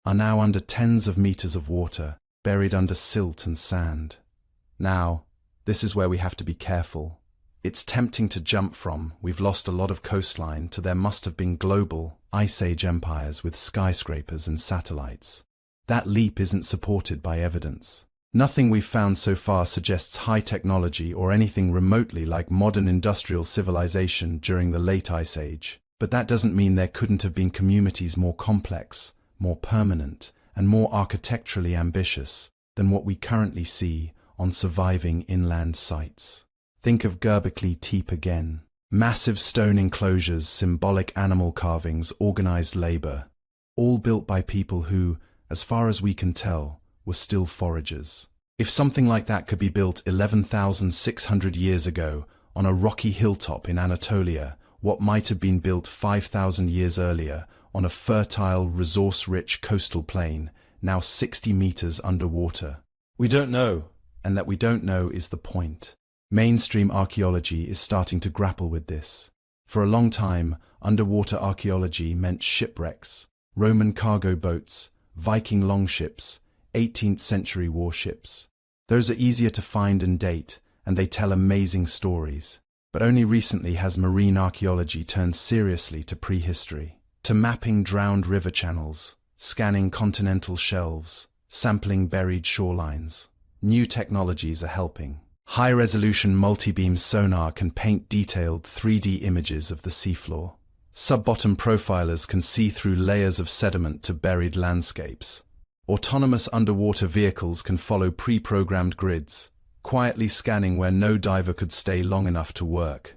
are now under tens of meters of water, buried under silt and sand. Now, this is where we have to be careful. It's tempting to jump from "we've lost a lot of coastline" to "there must have been global, Ice Age empires with skyscrapers and satellites." That leap isn't supported by evidence. Nothing we've found so far suggests high technology or anything remotely like modern industrial civilization during the late Ice Age. But that doesn't mean there couldn't have been communities more complex, more permanent, and more architecturally ambitious than what we currently see on surviving inland sites. Think of Göbekli Tepe again. Massive stone enclosures, symbolic animal carvings, organized labor, all built by people who, as far as we can tell, were still foragers. If something like that could be built 11,600 years ago on a rocky hilltop in Anatolia, what might have been built 5,000 years earlier on a fertile, resource-rich coastal plain, now 60 meters underwater? We don't know, and that we don't know is the point. Mainstream archaeology is starting to grapple with this. For a long time, underwater archaeology meant shipwrecks, Roman cargo boats, Viking longships, 18th century warships. Those are easier to find and date, and they tell amazing stories. But only recently has marine archaeology turned seriously to prehistory, to mapping drowned river channels, scanning continental shelves, sampling buried shorelines. New technologies are helping. High-resolution multi-beam sonar can paint detailed 3D images of the seafloor. Sub-bottom profilers can see through layers of sediment to buried landscapes. Autonomous underwater vehicles can follow pre-programmed grids, quietly scanning where no diver could stay long enough to work.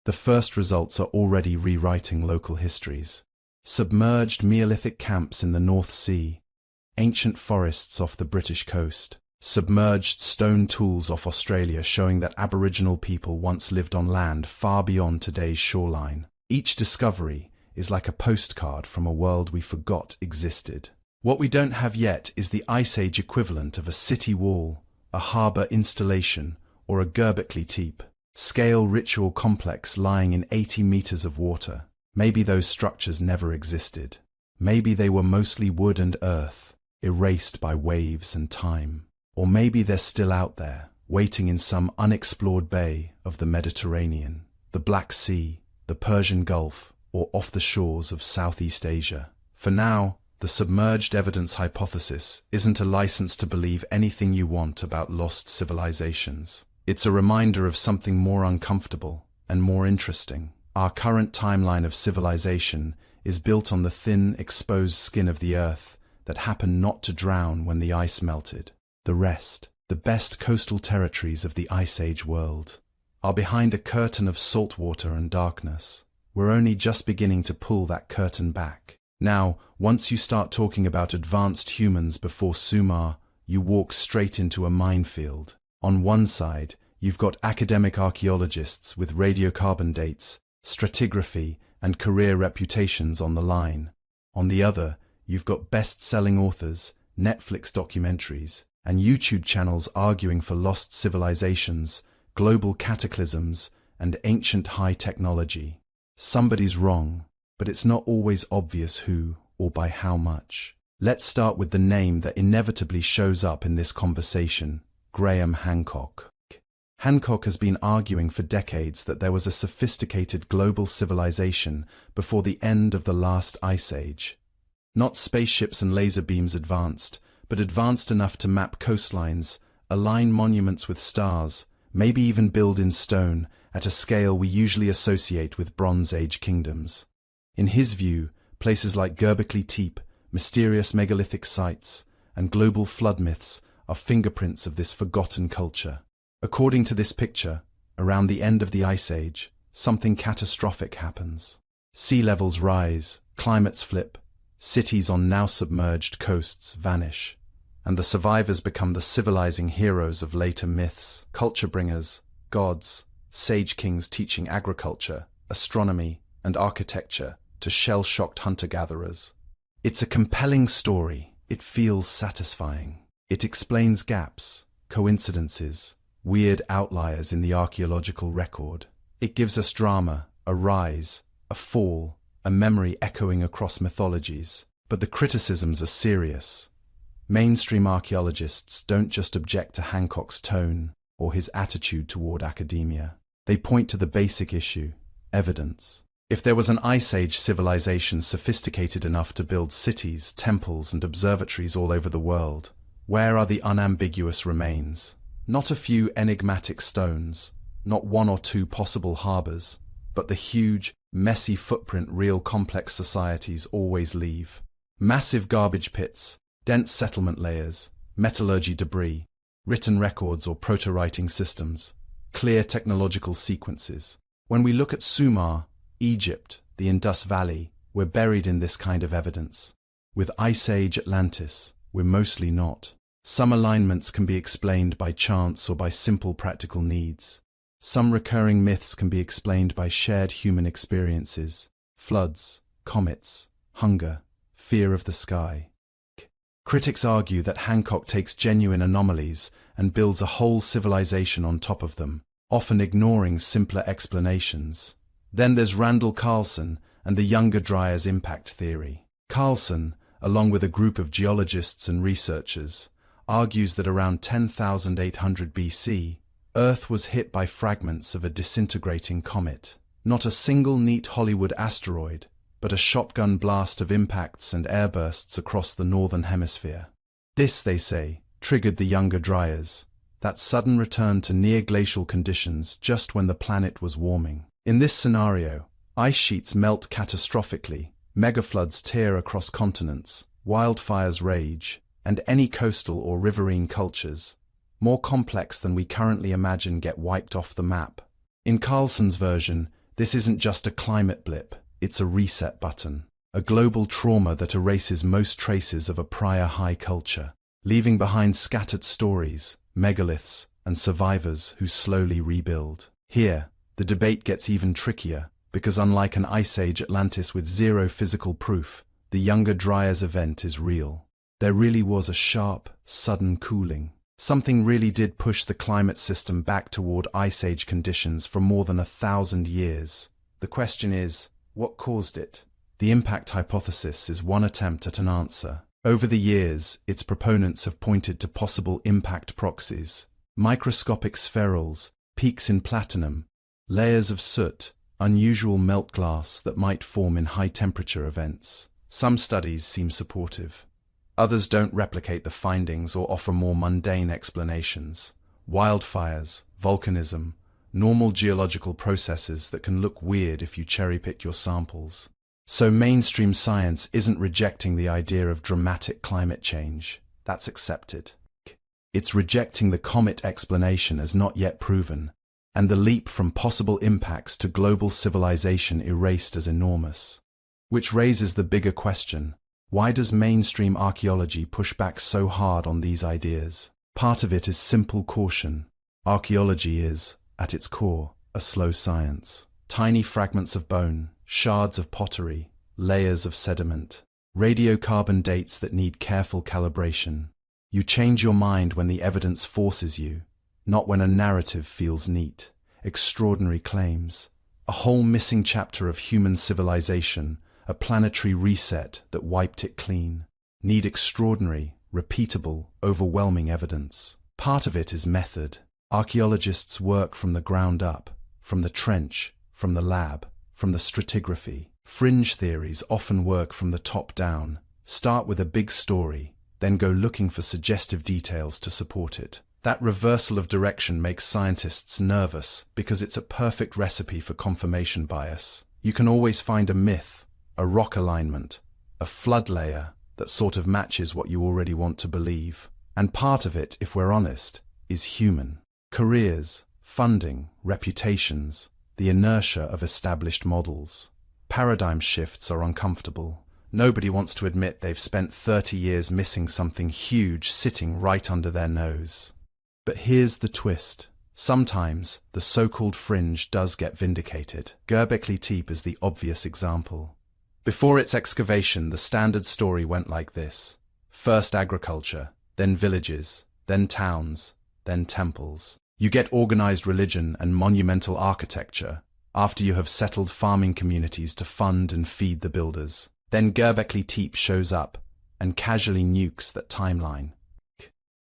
The first results are already rewriting local histories. Submerged Neolithic camps in the North Sea, ancient forests off the British coast, Submerged stone tools off Australia showing that Aboriginal people once lived on land far beyond today's shoreline. Each discovery is like a postcard from a world we forgot existed. What we don't have yet is the Ice Age equivalent of a city wall, a harbour installation, or a Göbekli Tepe, scale ritual complex lying in 80 meters of water. Maybe those structures never existed. Maybe they were mostly wood and earth, erased by waves and time. Or maybe they're still out there, waiting in some unexplored bay of the Mediterranean, the Black Sea, the Persian Gulf, or off the shores of Southeast Asia. For now, the submerged evidence hypothesis isn't a license to believe anything you want about lost civilizations. It's a reminder of something more uncomfortable and more interesting. Our current timeline of civilization is built on the thin, exposed skin of the Earth that happened not to drown when the ice melted. The rest, the best coastal territories of the Ice Age world, are behind a curtain of salt water and darkness. We're only just beginning to pull that curtain back. Now, once you start talking about advanced humans before Sumer, you walk straight into a minefield. On one side, you've got academic archaeologists with radiocarbon dates, stratigraphy, and career reputations on the line. On the other, you've got best-selling authors, Netflix documentaries, and YouTube channels arguing for lost civilizations, global cataclysms, and ancient high technology. Somebody's wrong, but it's not always obvious who or by how much. Let's start with the name that inevitably shows up in this conversation, Graham Hancock. Hancock has been arguing for decades that there was a sophisticated global civilization before the end of the last ice age. Not spaceships and laser beams advanced, but advanced enough to map coastlines, align monuments with stars, maybe even build in stone at a scale we usually associate with Bronze Age kingdoms. In his view, places like Göbekli Tepe, mysterious megalithic sites, and global flood myths are fingerprints of this forgotten culture. According to this picture, around the end of the Ice Age, something catastrophic happens. Sea levels rise, climates flip, cities on now submerged coasts vanish, and the survivors become the civilizing heroes of later myths, culture bringers, gods, sage kings teaching agriculture, astronomy, and architecture to shell-shocked hunter-gatherers. It's a compelling story. It feels satisfying. It explains gaps, coincidences, weird outliers in the archaeological record. It gives us drama, a rise, a fall, a memory echoing across mythologies. But the criticisms are serious. Mainstream archaeologists don't just object to Hancock's tone or his attitude toward academia. They point to the basic issue, evidence. If there was an Ice Age civilization sophisticated enough to build cities, temples, and observatories all over the world, where are the unambiguous remains? Not a few enigmatic stones, not one or two possible harbors, but the huge, messy footprint real complex societies always leave. Massive garbage pits, dense settlement layers, metallurgy debris, written records or proto-writing systems, clear technological sequences. When we look at Sumer, Egypt, the Indus Valley, we're buried in this kind of evidence. With Ice Age Atlantis, we're mostly not. Some alignments can be explained by chance or by simple practical needs. Some recurring myths can be explained by shared human experiences, floods, comets, hunger, fear of the sky. Critics argue that Hancock takes genuine anomalies and builds a whole civilization on top of them, often ignoring simpler explanations. Then there's Randall Carlson and the Younger Dryas impact theory. Carlson, along with a group of geologists and researchers, argues that around 10,800 BC, Earth was hit by fragments of a disintegrating comet. Not a single neat Hollywood asteroid, but a shotgun blast of impacts and airbursts across the northern hemisphere. This, they say, triggered the Younger Dryas, that sudden return to near-glacial conditions just when the planet was warming. In this scenario, ice sheets melt catastrophically, megafloods tear across continents, wildfires rage, and any coastal or riverine cultures, more complex than we currently imagine, get wiped off the map. In Carlson's version, this isn't just a climate blip, it's a reset button, a global trauma that erases most traces of a prior high culture. leaving behind scattered stories, megaliths, and survivors who slowly rebuild. Here, the debate gets even trickier, because unlike an Ice Age Atlantis with zero physical proof, the Younger Dryas event is real. There really was a sharp, sudden cooling. Something really did push the climate system back toward Ice Age conditions for more than 1,000 years. The question is, what caused it? The impact hypothesis is one attempt at an answer. Over the years, its proponents have pointed to possible impact proxies: microscopic spherules, peaks in platinum, layers of soot, unusual melt glass that might form in high-temperature events. Some studies seem supportive. Others don't replicate the findings or offer more mundane explanations. Wildfires, volcanism, normal geological processes that can look weird if you cherry-pick your samples. So mainstream science isn't rejecting the idea of dramatic climate change. That's accepted. It's rejecting the comet explanation as not yet proven, and the leap from possible impacts to global civilization erased as enormous. Which raises the bigger question: why does mainstream archaeology push back so hard on these ideas? Part of it is simple caution. Archaeology is, at its core, a slow science. Tiny fragments of bone, shards of pottery, layers of sediment, radiocarbon dates that need careful calibration. You change your mind when the evidence forces you, not when a narrative feels neat. Extraordinary claims. A whole missing chapter of human civilization, a planetary reset that wiped it clean. Need extraordinary, repeatable, overwhelming evidence. Part of it is method. Archaeologists work from the ground up, from the trench, from the lab, from the stratigraphy. Fringe theories often work from the top down. Start with a big story, then go looking for suggestive details to support it. That reversal of direction makes scientists nervous because it's a perfect recipe for confirmation bias. You can always find a myth, a rock alignment, a flood layer that sort of matches what you already want to believe. And part of it, if we're honest, is human. Careers, funding, reputations, the inertia of established models. Paradigm shifts are uncomfortable. Nobody wants to admit they've spent 30 years missing something huge sitting right under their nose. But here's the twist. Sometimes the so-called fringe does get vindicated. Göbekli Tepe is the obvious example. Before its excavation, the standard story went like this. First agriculture, then villages, then towns, then temples. You get organized religion and monumental architecture after you have settled farming communities to fund and feed the builders. Then Göbekli Tepe shows up and casually nukes that timeline.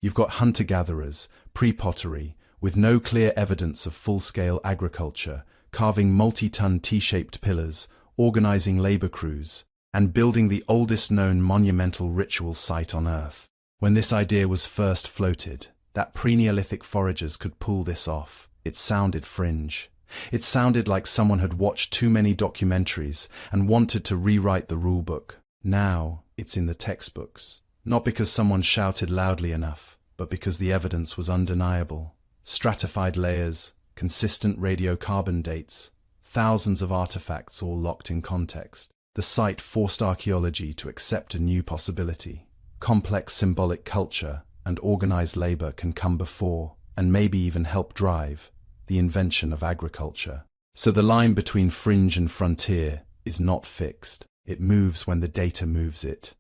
You've got hunter-gatherers, pre-pottery, with no clear evidence of full-scale agriculture, carving multi-ton T-shaped pillars, organizing labor crews, and building the oldest known monumental ritual site on Earth. When this idea was first floated, that pre-Neolithic foragers could pull this off. It sounded fringe. It sounded like someone had watched too many documentaries and wanted to rewrite the rulebook. Now, it's in the textbooks. Not because someone shouted loudly enough, but because the evidence was undeniable. Stratified layers, consistent radiocarbon dates, thousands of artifacts all locked in context. The site forced archaeology to accept a new possibility. Complex symbolic culture and organized labor can come before, and maybe even help drive, the invention of agriculture. So the line between fringe and frontier is not fixed. It moves when the data moves it.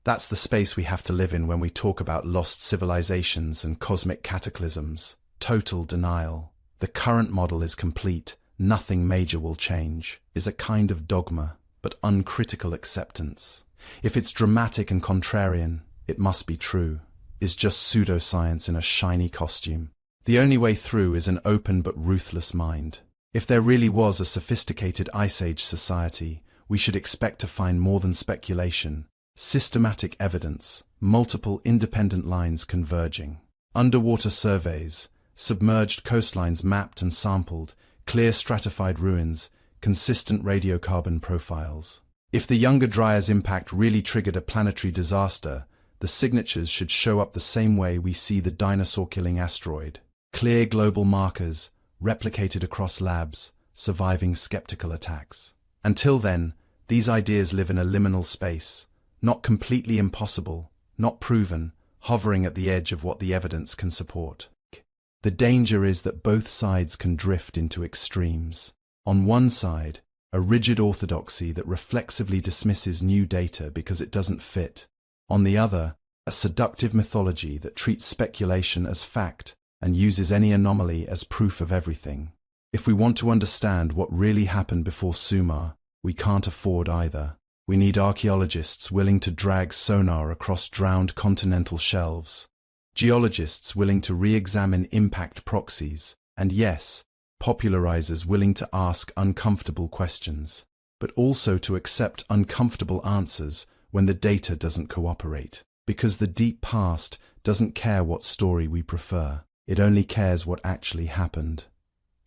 That's the space we have to live in when we talk about lost civilizations and cosmic cataclysms. Total denial. The current model is complete. Nothing major will change, is a kind of dogma, but uncritical acceptance. If it's dramatic and contrarian, it must be true, is just pseudoscience in a shiny costume. The only way through is an open but ruthless mind. If there really was a sophisticated Ice Age society, we should expect to find more than speculation, systematic evidence, multiple independent lines converging. Underwater surveys, submerged coastlines mapped and sampled, clear stratified ruins, consistent radiocarbon profiles. If the Younger Dryas impact really triggered a planetary disaster, the signatures should show up the same way we see the dinosaur-killing asteroid. Clear global markers, replicated across labs, surviving skeptical attacks. Until then, these ideas live in a liminal space, not completely impossible, not proven, hovering at the edge of what the evidence can support. The danger is that both sides can drift into extremes. On one side, a rigid orthodoxy that reflexively dismisses new data because it doesn't fit. On the other, a seductive mythology that treats speculation as fact and uses any anomaly as proof of everything. If we want to understand what really happened before Sumer, we can't afford either. We need archaeologists willing to drag sonar across drowned continental shelves, geologists willing to re-examine impact proxies, and yes, popularizers willing to ask uncomfortable questions, but also to accept uncomfortable answers when the data doesn't cooperate. Because the deep past doesn't care what story we prefer, it only cares what actually happened.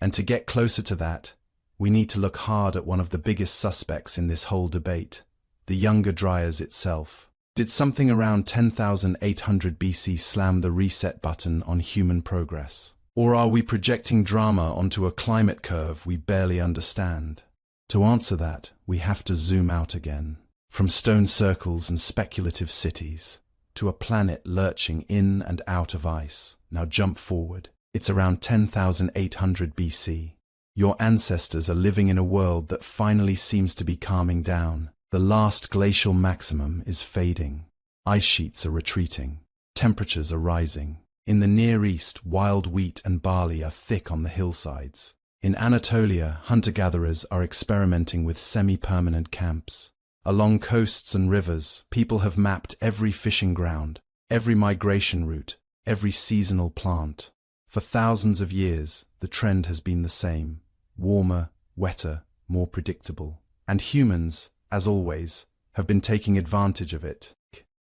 And to get closer to that, we need to look hard at one of the biggest suspects in this whole debate, the Younger Dryas itself. Did something around 10,800 BC slam the reset button on human progress? Or are we projecting drama onto a climate curve we barely understand? To answer that, we have to zoom out again. From stone circles and speculative cities, to a planet lurching in and out of ice. Now jump forward. It's around 10,800 BC. Your ancestors are living in a world that finally seems to be calming down. The last glacial maximum is fading. Ice sheets are retreating. Temperatures are rising. In the Near East, wild wheat and barley are thick on the hillsides. In Anatolia, hunter-gatherers are experimenting with semi-permanent camps. Along coasts and rivers, people have mapped every fishing ground, every migration route, every seasonal plant. For thousands of years, the trend has been the same: warmer, wetter, more predictable. And humans, as always, have been taking advantage of it.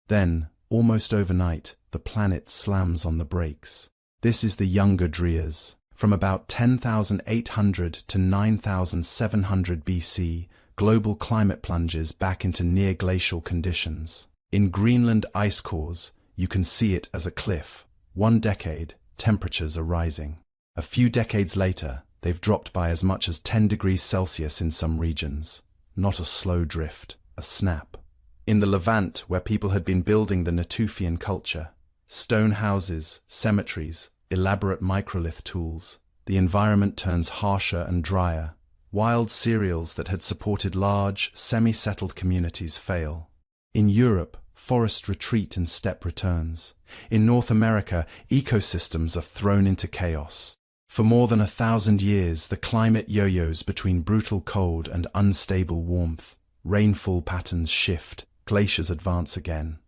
Then, almost overnight, the planet slams on the brakes. This is the Younger Dryas. From about 10,800 to 9,700 BC, global climate plunges back into near-glacial conditions. In Greenland ice cores, you can see it as a cliff. 1 decade, temperatures are rising. A few decades later, they've dropped by as much as 10 degrees Celsius in some regions. Not a slow drift, a snap. In the Levant, where people had been building the Natufian culture, stone houses, cemeteries, elaborate microlith tools, the environment turns harsher and drier. Wild cereals that had supported large, semi-settled communities fail. In Europe, forest retreat and steppe returns. In North America, ecosystems are thrown into chaos. For more than 1,000 years, the climate yo-yos between brutal cold and unstable warmth. Rainfall patterns shift, glaciers advance again.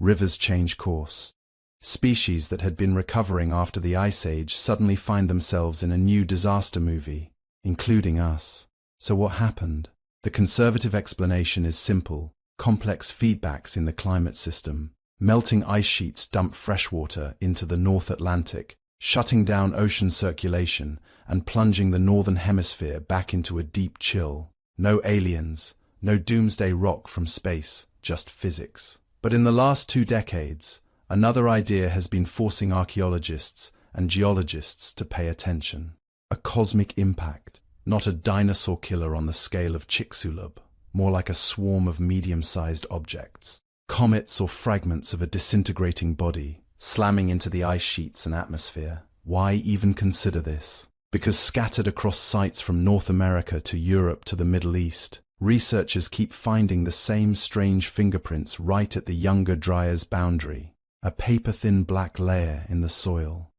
Rivers change course. Species that had been recovering after the Ice Age suddenly find themselves in a new disaster movie, including us. So what happened? The conservative explanation is simple: complex feedbacks in the climate system. Melting ice sheets dump freshwater into the North Atlantic, shutting down ocean circulation and plunging the Northern Hemisphere back into a deep chill. No aliens, no doomsday rock from space, just physics. But in the last 2 decades, another idea has been forcing archaeologists and geologists to pay attention. A cosmic impact, not a dinosaur killer on the scale of Chicxulub, more like a swarm of medium-sized objects. Comets or fragments of a disintegrating body, slamming into the ice sheets and atmosphere. Why even consider this? Because scattered across sites from North America to Europe to the Middle East, researchers keep finding the same strange fingerprints right at the Younger Dryas boundary, a paper-thin black layer in the soil,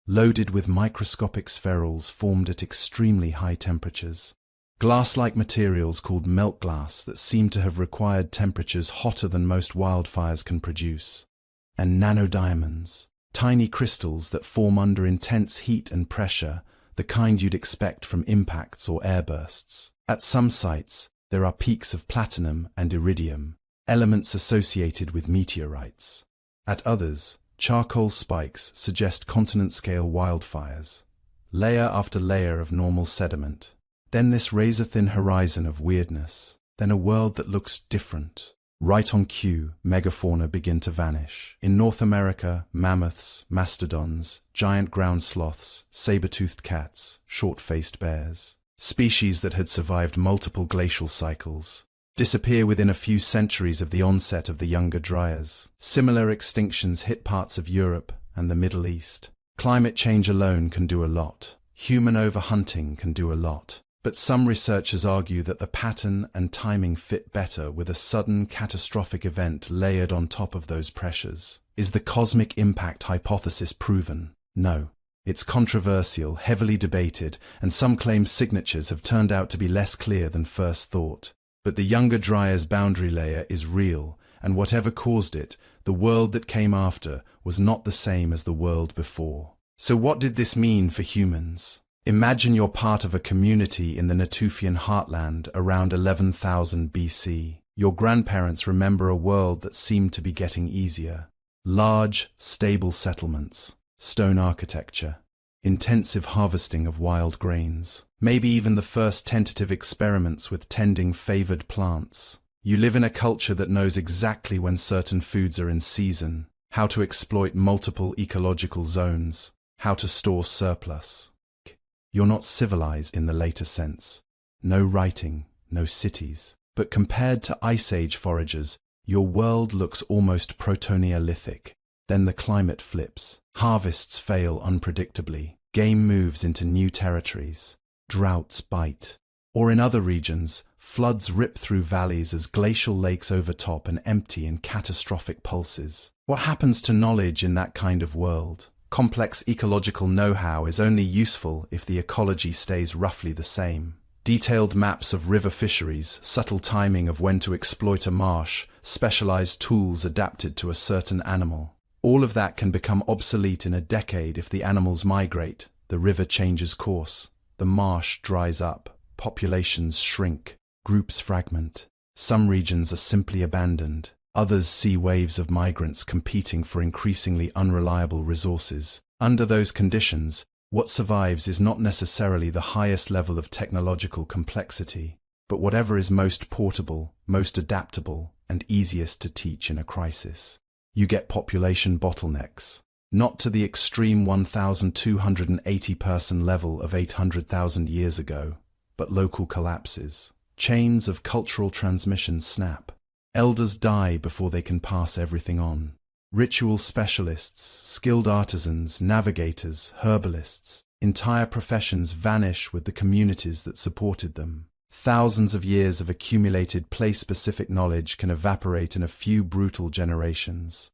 loaded with microscopic spherules formed at extremely high temperatures. Glass-like materials called melt glass that seem to have required temperatures hotter than most wildfires can produce. And nanodiamonds, tiny crystals that form under intense heat and pressure, the kind you'd expect from impacts or airbursts. At some sites, there are peaks of platinum and iridium, elements associated with meteorites. At others, charcoal spikes suggest continent-scale wildfires. Layer after layer of normal sediment. Then this razor-thin horizon of weirdness. Then a world that looks different. Right on cue, megafauna begin to vanish. In North America, mammoths, mastodons, giant ground sloths, saber-toothed cats, short-faced bears. Species that had survived multiple glacial cycles. disappear within a few centuries of the onset of the Younger Dryas. Similar extinctions hit parts of Europe and the Middle East. Climate change alone can do a lot. Human overhunting can do a lot. But some researchers argue that the pattern and timing fit better with a sudden catastrophic event layered on top of those pressures. Is the cosmic impact hypothesis proven? No. It's controversial, heavily debated, and some claim signatures have turned out to be less clear than first thought. But the Younger Dryas boundary layer is real, and whatever caused it, the world that came after was not the same as the world before. So what did this mean for humans? Imagine you're part of a community in the Natufian heartland around 11,000 BC. Your grandparents remember a world that seemed to be getting easier. Large, stable settlements, stone architecture, intensive harvesting of wild grains, maybe even the first tentative experiments with tending favored plants. You live in a culture that knows exactly when certain foods are in season, how to exploit multiple ecological zones, how to store surplus. You're not civilized in the later sense. No writing, no cities. But compared to Ice Age foragers, your world looks almost Proto-Neolithic. Then the climate flips. Harvests fail unpredictably. Game moves into new territories. Droughts bite. Or in other regions, floods rip through valleys as glacial lakes overtop and empty in catastrophic pulses. What happens to knowledge in that kind of world? Complex ecological know-how is only useful if the ecology stays roughly the same. Detailed maps of river fisheries, subtle timing of when to exploit a marsh, specialized tools adapted to a certain animal. All of that can become obsolete in a decade if the animals migrate, the river changes course, the marsh dries up, populations shrink, groups fragment. Some regions are simply abandoned. Others see waves of migrants competing for increasingly unreliable resources. Under those conditions, what survives is not necessarily the highest level of technological complexity, but whatever is most portable, most adaptable, and easiest to teach in a crisis. You get population bottlenecks, not to the extreme 1,280-person level of 800,000 years ago, but local collapses. Chains of cultural transmission snap. Elders die before they can pass everything on. Ritual specialists, skilled artisans, navigators, herbalists, entire professions vanish with the communities that supported them. Thousands of years of accumulated place-specific knowledge can evaporate in a few brutal generations.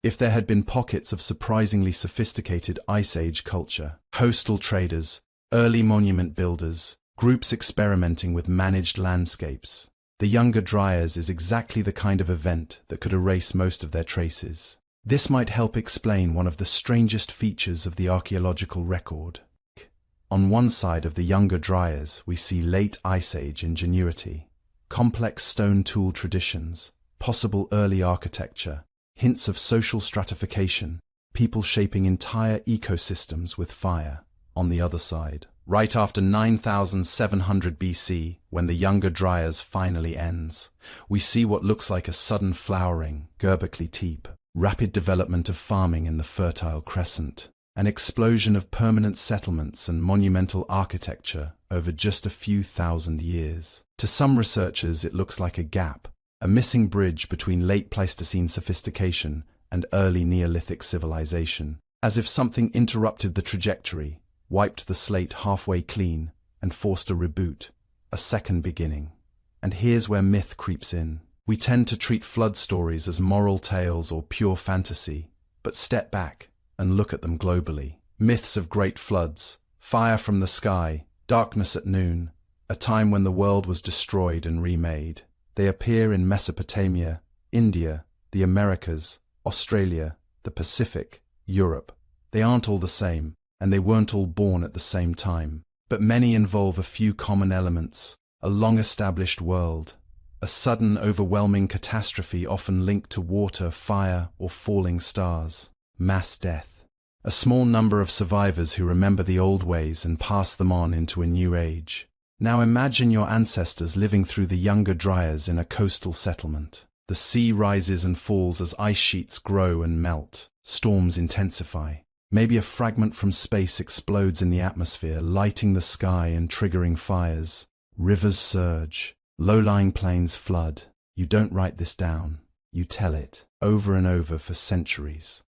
If there had been pockets of surprisingly sophisticated Ice Age culture, coastal traders, early monument builders, groups experimenting with managed landscapes, the Younger Dryas is exactly the kind of event that could erase most of their traces. This might help explain one of the strangest features of the archaeological record. On one side of the Younger Dryas, we see late Ice Age ingenuity, complex stone tool traditions, possible early architecture, hints of social stratification, people shaping entire ecosystems with fire. On the other side, right after 9,700 BC, when the Younger Dryas finally ends, we see what looks like a sudden flowering, Göbekli Tepe, rapid development of farming in the Fertile Crescent, an explosion of permanent settlements and monumental architecture over just a few thousand years. To some researchers, it looks like a gap, a missing bridge between late Pleistocene sophistication and early Neolithic civilization, as if something interrupted the trajectory, wiped the slate halfway clean, and forced a reboot, a second beginning. And here's where myth creeps in. We tend to treat flood stories as moral tales or pure fantasy, but step back and look at them globally. Myths of great floods, fire from the sky, darkness at noon, a time when the world was destroyed and remade. They appear in Mesopotamia, India, the Americas, Australia, the Pacific, Europe. They aren't all the same, and they weren't all born at the same time. But many involve a few common elements: a long-established world, a sudden overwhelming catastrophe often linked to water, fire, or falling stars, mass death, a small number of survivors who remember the old ways and pass them on into a new age. Now imagine your ancestors living through the Younger Dryas in a coastal settlement. The sea rises and falls as ice sheets grow and melt. Storms intensify. Maybe a fragment from space explodes in the atmosphere, lighting the sky and triggering fires. Rivers surge. Low-lying plains flood. You don't write this down. You tell it, over and over for centuries.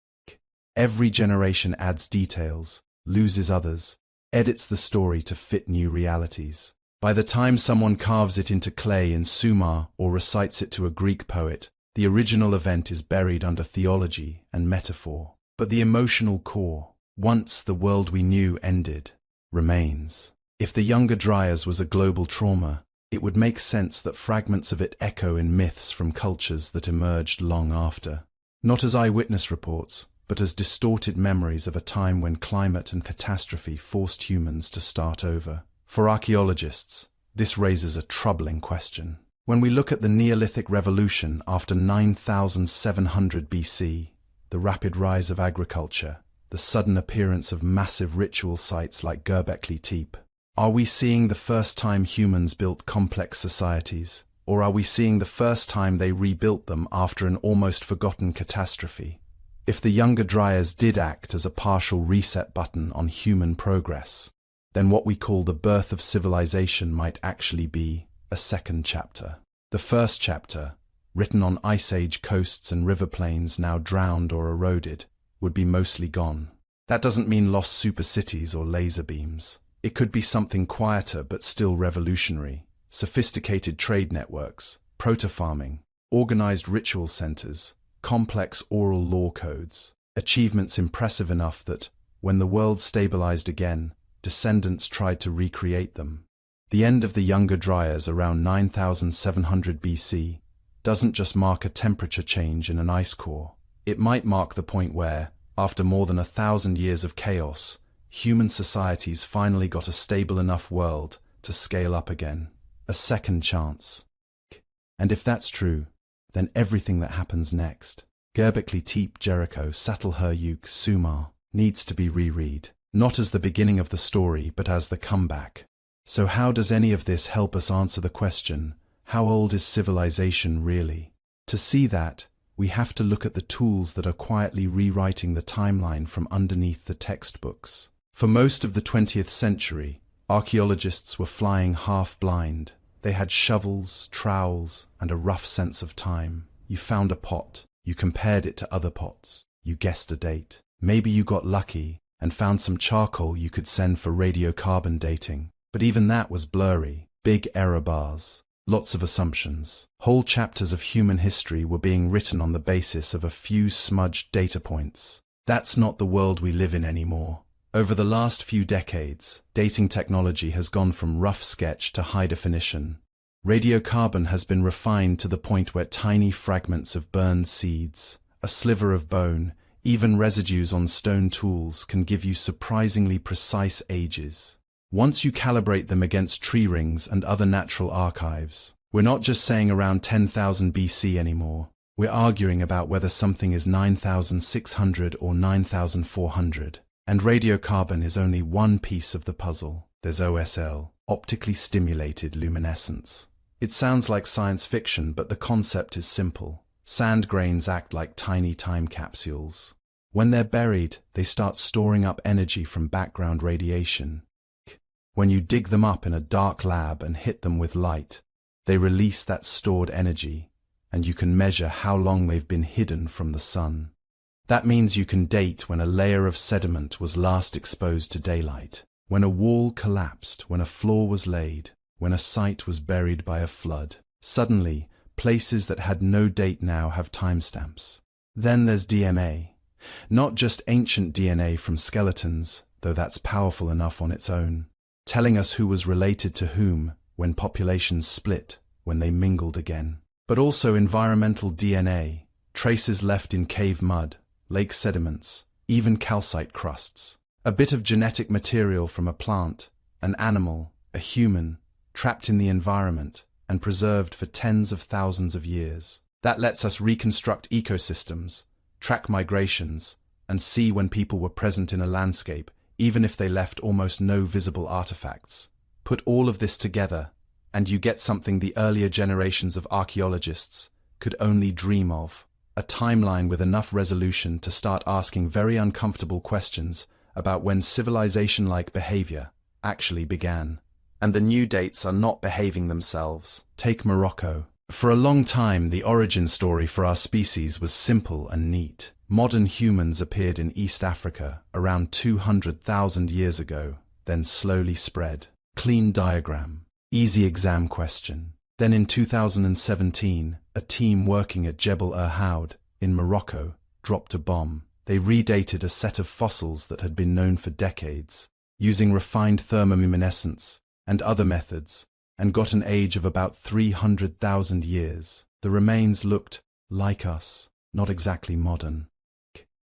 Every generation adds details, loses others, edits the story to fit new realities. By the time someone carves it into clay in Sumer or recites it to a Greek poet, the original event is buried under theology and metaphor. But the emotional core, once the world we knew ended, remains. If the Younger Dryas was a global trauma, it would make sense that fragments of it echo in myths from cultures that emerged long after. Not as eyewitness reports, but as distorted memories of a time when climate and catastrophe forced humans to start over. For archaeologists, this raises a troubling question. When we look at the Neolithic revolution after 9700 BC, the rapid rise of agriculture, the sudden appearance of massive ritual sites like Göbekli Tepe, are we seeing the first time humans built complex societies, or are we seeing the first time they rebuilt them after an almost forgotten catastrophe? If the Younger Dryas did act as a partial reset button on human progress, then what we call the birth of civilization might actually be a second chapter. The first chapter, written on Ice Age coasts and river plains now drowned or eroded, would be mostly gone. That doesn't mean lost super cities or laser beams. It could be something quieter but still revolutionary. Sophisticated trade networks, proto-farming, organized ritual centers, complex oral law codes, achievements impressive enough that, when the world stabilized again, descendants tried to recreate them. The end of the Younger Dryas around 9700 BC doesn't just mark a temperature change in an ice core. It might mark the point where, after more than 1,000 years of chaos, human societies finally got a stable enough world to scale up again. A second chance. And if that's true, then everything that happens next, Göbekli Tepe, Jericho, Çatalhöyük, Sumer, needs to be reread, not as the beginning of the story, but as the comeback. So how does any of this help us answer the question, how old is civilization really? To see that, we have to look at the tools that are quietly rewriting the timeline from underneath the textbooks. For most of the 20th century, archaeologists were flying half-blind. They had shovels, trowels, and a rough sense of time. You found a pot, you compared it to other pots, you guessed a date. Maybe you got lucky and found some charcoal you could send for radiocarbon dating. But even that was blurry, big error bars, lots of assumptions. Whole chapters of human history were being written on the basis of a few smudged data points. That's not the world we live in anymore. Over the last few decades, dating technology has gone from rough sketch to high definition. Radiocarbon has been refined to the point where tiny fragments of burned seeds, a sliver of bone, even residues on stone tools can give you surprisingly precise ages. Once you calibrate them against tree rings and other natural archives, we're not just saying around 10,000 BC anymore. We're arguing about whether something is 9,600 or 9,400. And radiocarbon is only one piece of the puzzle. There's OSL, optically stimulated luminescence. It sounds like science fiction, but the concept is simple. Sand grains act like tiny time capsules. When they're buried, they start storing up energy from background radiation. When you dig them up in a dark lab and hit them with light, they release that stored energy, and you can measure how long they've been hidden from the sun. That means you can date when a layer of sediment was last exposed to daylight, when a wall collapsed, when a floor was laid, when a site was buried by a flood. Suddenly, places that had no date now have timestamps. Then there's DNA. Not just ancient DNA from skeletons, though that's powerful enough on its own, telling us who was related to whom when populations split, when they mingled again. But also environmental DNA, traces left in cave mud, lake sediments, even calcite crusts. A bit of genetic material from a plant, an animal, a human, trapped in the environment and preserved for tens of thousands of years. That lets us reconstruct ecosystems, track migrations, and see when people were present in a landscape, even if they left almost no visible artifacts. Put all of this together, and you get something the earlier generations of archaeologists could only dream of. A timeline with enough resolution to start asking very uncomfortable questions about when civilization-like behavior actually began. and the new dates are not behaving themselves. Take Morocco. For a long time, the origin story for our species was simple and neat. Modern humans appeared in East Africa around 200,000 years ago, then slowly spread. Clean diagram. Easy exam question. Then in 2017, a team working at Jebel Irhoud in Morocco dropped a bomb. They redated a set of fossils that had been known for decades, using refined thermoluminescence and other methods, and got an age of about 300,000 years. The remains looked like us, not exactly modern.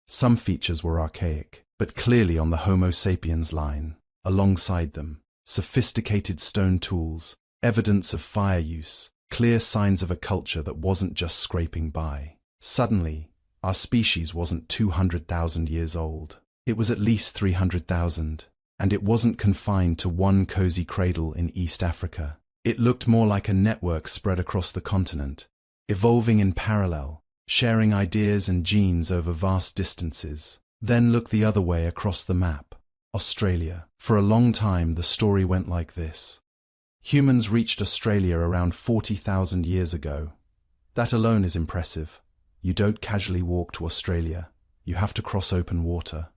Some features were archaic, but clearly on the Homo sapiens line. Alongside them, sophisticated stone tools, evidence of fire use, clear signs of a culture that wasn't just scraping by. Suddenly, our species wasn't 200,000 years old. It was at least 300,000, and it wasn't confined to one cozy cradle in East Africa. It looked more like a network spread across the continent, evolving in parallel, sharing ideas and genes over vast distances. Then look the other way across the map. Australia. For a long time, the story went like this. Humans reached Australia around 40,000 years ago. That alone is impressive. You don't casually walk to Australia. You have to cross open water.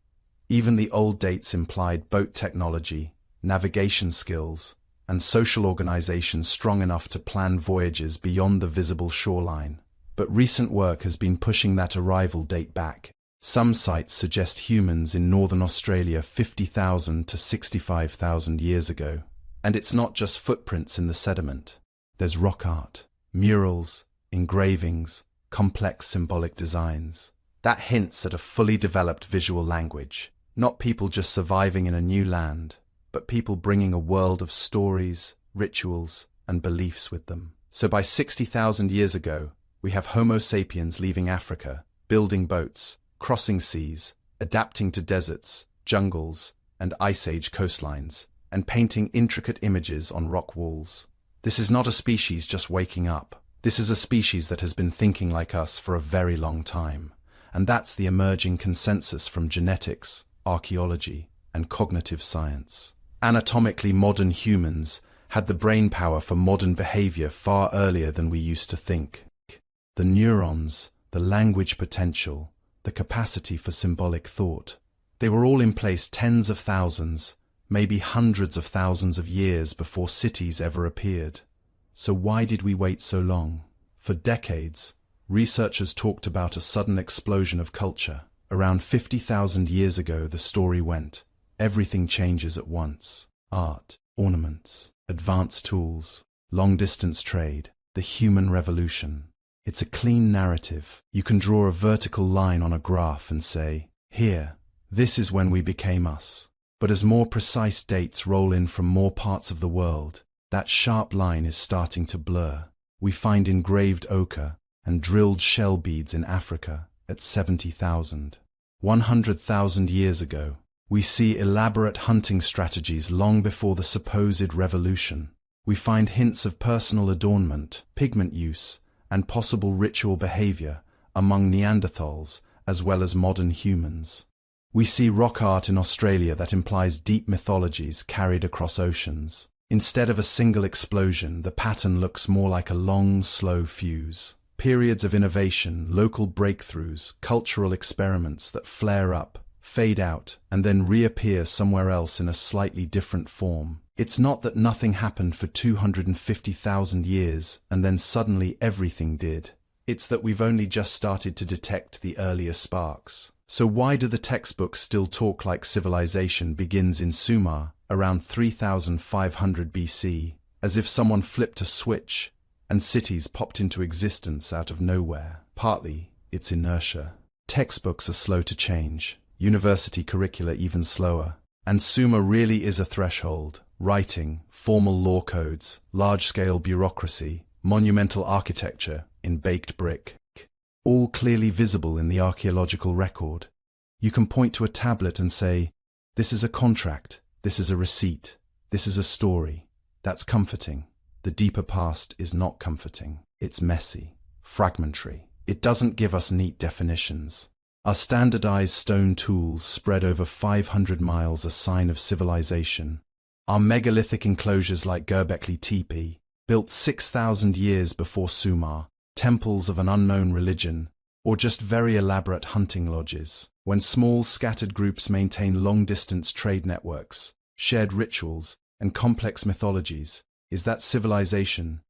Even the old dates implied boat technology, navigation skills, and social organization strong enough to plan voyages beyond the visible shoreline. But recent work has been pushing that arrival date back. Some sites suggest humans in northern Australia 50,000 to 65,000 years ago. And it's not just footprints in the sediment. There's rock art, murals, engravings, complex symbolic designs. That hints at a fully developed visual language. Not people just surviving in a new land, but people bringing a world of stories, rituals, and beliefs with them. So by 60,000 years ago, we have Homo sapiens leaving Africa, building boats, crossing seas, adapting to deserts, jungles, and ice age coastlines, and painting intricate images on rock walls. This is not a species just waking up. This is a species that has been thinking like us for a very long time. And that's the emerging consensus from genetics, archaeology, and cognitive science. Anatomically modern humans had the brain power for modern behavior far earlier than we used to think. The neurons, the language potential, the capacity for symbolic thought, they were all in place tens of thousands, maybe hundreds of thousands of years before cities ever appeared. So why did we wait so long? For decades, researchers talked about a sudden explosion of culture. Around 50,000 years ago, the story went, everything changes at once. Art, ornaments, advanced tools, long-distance trade, the human revolution. It's a clean narrative. You can draw a vertical line on a graph and say, here, this is when we became us. But as more precise dates roll in from more parts of the world, that sharp line is starting to blur. We find engraved ochre and drilled shell beads in Africa at 70,000. 100,000 years ago, we see elaborate hunting strategies long before the supposed revolution. We find hints of personal adornment, pigment use, and possible ritual behavior among Neanderthals as well as modern humans. We see rock art in Australia that implies deep mythologies carried across oceans. Instead of a single explosion, the pattern looks more like a long, slow fuse. Periods of innovation, local breakthroughs, cultural experiments that flare up, fade out, and then reappear somewhere else in a slightly different form. It's not that nothing happened for 250,000 years and then suddenly everything did. It's that we've only just started to detect the earlier sparks. So why do the textbooks still talk like civilization begins in Sumer around 3,500 BC, as if someone flipped a switch and cities popped into existence out of nowhere? Partly, it's inertia. Textbooks are slow to change, university curricula even slower. And Sumer really is a threshold. Writing, formal law codes, large-scale bureaucracy, monumental architecture in baked brick. All clearly visible in the archaeological record. You can point to a tablet and say, this is a contract, this is a receipt, this is a story. That's comforting. The deeper past is not comforting. It's messy, fragmentary. It doesn't give us neat definitions. Our standardized stone tools spread over 500 miles a sign of civilization, Are megalithic enclosures like Göbekli Tepe, built 6,000 years before Sumer, temples of an unknown religion, or just very elaborate hunting lodges, when small scattered groups maintain long-distance trade networks, shared rituals, and complex mythologies? Is that civilization,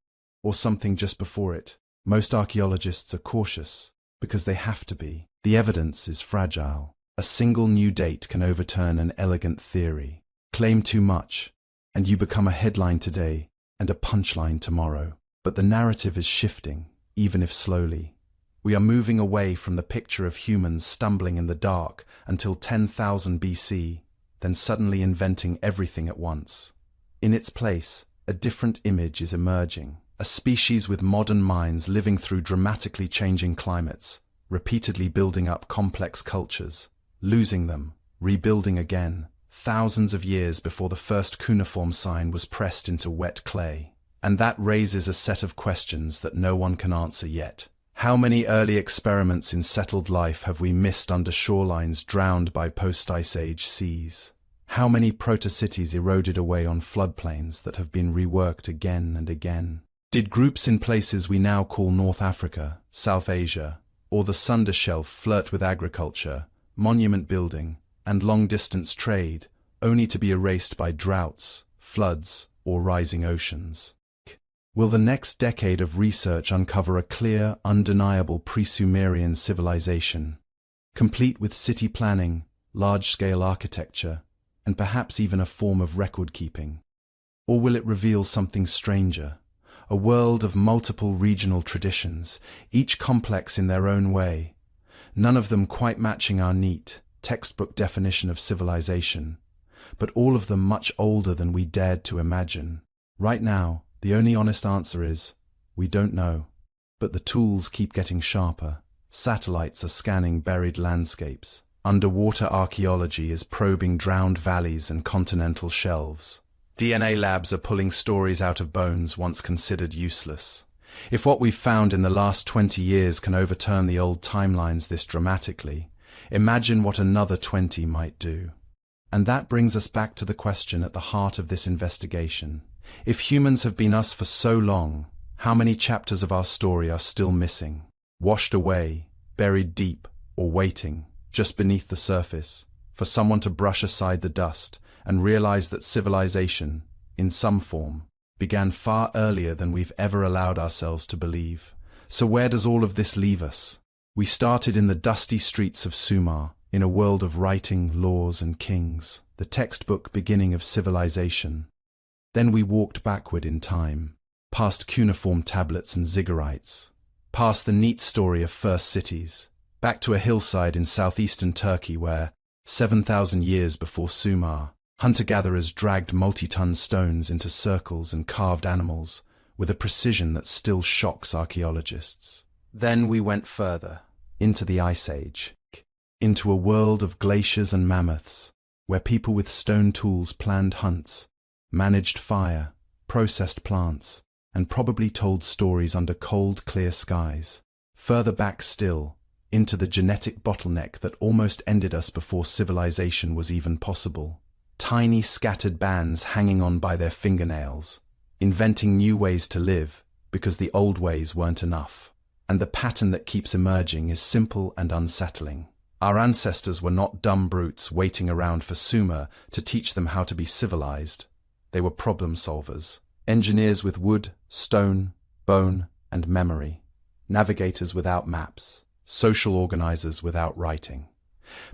or something just before it? Most archaeologists are cautious, because they have to be. The evidence is fragile. A single new date can overturn an elegant theory. Claim too much, and you become a headline today and a punchline tomorrow. But the narrative is shifting, even if slowly. We are moving away from the picture of humans stumbling in the dark until 10,000 BC, then suddenly inventing everything at once. In its place, a different image is emerging. A species with modern minds living through dramatically changing climates, repeatedly building up complex cultures, losing them, rebuilding again, thousands of years before the first cuneiform sign was pressed into wet clay. And that raises a set of questions that no one can answer yet. How many early experiments in settled life have we missed under shorelines drowned by post-Ice Age seas? How many proto-cities eroded away on floodplains that have been reworked again and again? Did groups in places we now call North Africa, South Asia, or the Sunda Shelf flirt with agriculture, monument building, and long-distance trade, only to be erased by droughts, floods, or rising oceans? Will the next decade of research uncover a clear, undeniable pre-Sumerian civilization, complete with city planning, large-scale architecture, and perhaps even a form of record-keeping? Or will it reveal something stranger? A world of multiple regional traditions, each complex in their own way, none of them quite matching our neat, textbook definition of civilization, but all of them much older than we dared to imagine. Right now, the only honest answer is, we don't know. But the tools keep getting sharper. Satellites are scanning buried landscapes. Underwater archaeology is probing drowned valleys and continental shelves. DNA labs are pulling stories out of bones once considered useless. If what we've found in the last 20 years can overturn the old timelines this dramatically, imagine what another 20 might do. And that brings us back to the question at the heart of this investigation. If humans have been us for so long, how many chapters of our story are still missing? Washed away, buried deep, or waiting, just beneath the surface, for someone to brush aside the dust and realize that civilization, in some form, began far earlier than we've ever allowed ourselves to believe. So where does all of this leave us? We started in the dusty streets of Sumer, in a world of writing, laws, and kings, the textbook beginning of civilization. Then we walked backward in time, past cuneiform tablets and ziggurats, past the neat story of first cities, back to a hillside in southeastern Turkey where, 7,000 years before Sumer, hunter-gatherers dragged multi-ton stones into circles and carved animals with a precision that still shocks archaeologists. Then we went further, into the Ice Age, into a world of glaciers and mammoths, where people with stone tools planned hunts, managed fire, processed plants, and probably told stories under cold, clear skies. Further back still, into the genetic bottleneck that almost ended us before civilization was even possible. Tiny scattered bands hanging on by their fingernails, inventing new ways to live because the old ways weren't enough. And the pattern that keeps emerging is simple and unsettling. Our ancestors were not dumb brutes waiting around for Sumer to teach them how to be civilized. They were problem solvers, engineers with wood, stone, bone, and memory, navigators without maps, social organizers without writing.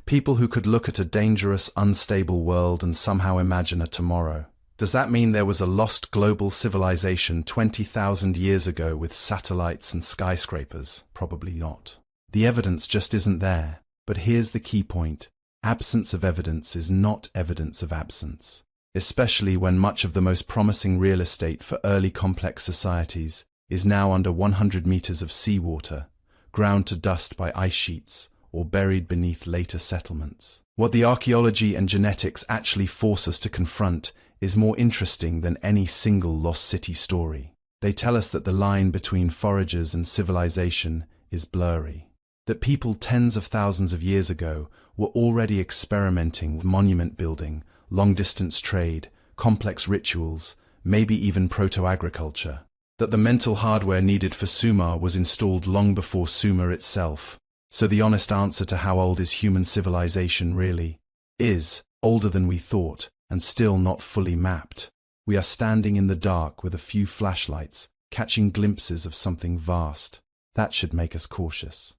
People who could look at a dangerous, unstable world and somehow imagine a tomorrow. Does that mean there was a lost global civilization 20,000 years ago with satellites and skyscrapers? Probably not. The evidence just isn't there. But here's the key point. Absence of evidence is not evidence of absence, especially when much of the most promising real estate for early complex societies is now under 100 meters of seawater, ground to dust by ice sheets, or buried beneath later settlements. What the archaeology and genetics actually force us to confront is more interesting than any single lost city story. They tell us that the line between foragers and civilization is blurry, that people tens of thousands of years ago were already experimenting with monument building, long-distance trade, complex rituals, maybe even proto-agriculture. That the mental hardware needed for Sumer was installed long before Sumer itself. So the honest answer to how old is human civilization really is older than we thought, and still not fully mapped. We are standing in the dark with a few flashlights, catching glimpses of something vast. That should make us cautious.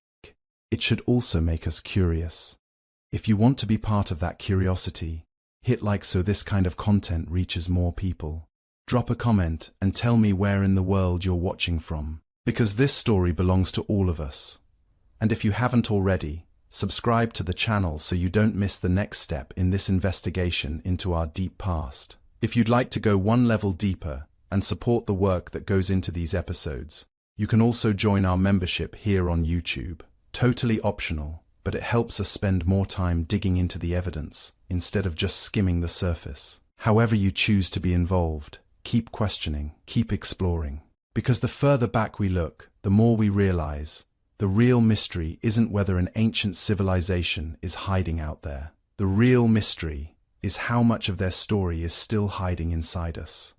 It should also make us curious. If you want to be part of that curiosity, hit like so this kind of content reaches more people. Drop a comment and tell me where in the world you're watching from, because this story belongs to all of us. And if you haven't already, subscribe to the channel so you don't miss the next step in this investigation into our deep past. If you'd like to go one level deeper and support the work that goes into these episodes, you can also join our membership here on YouTube. Totally optional, but it helps us spend more time digging into the evidence instead of just skimming the surface. However you choose to be involved, keep questioning, keep exploring. Because the further back we look, the more we realize the real mystery isn't whether an ancient civilization is hiding out there. The real mystery is how much of their story is still hiding inside us.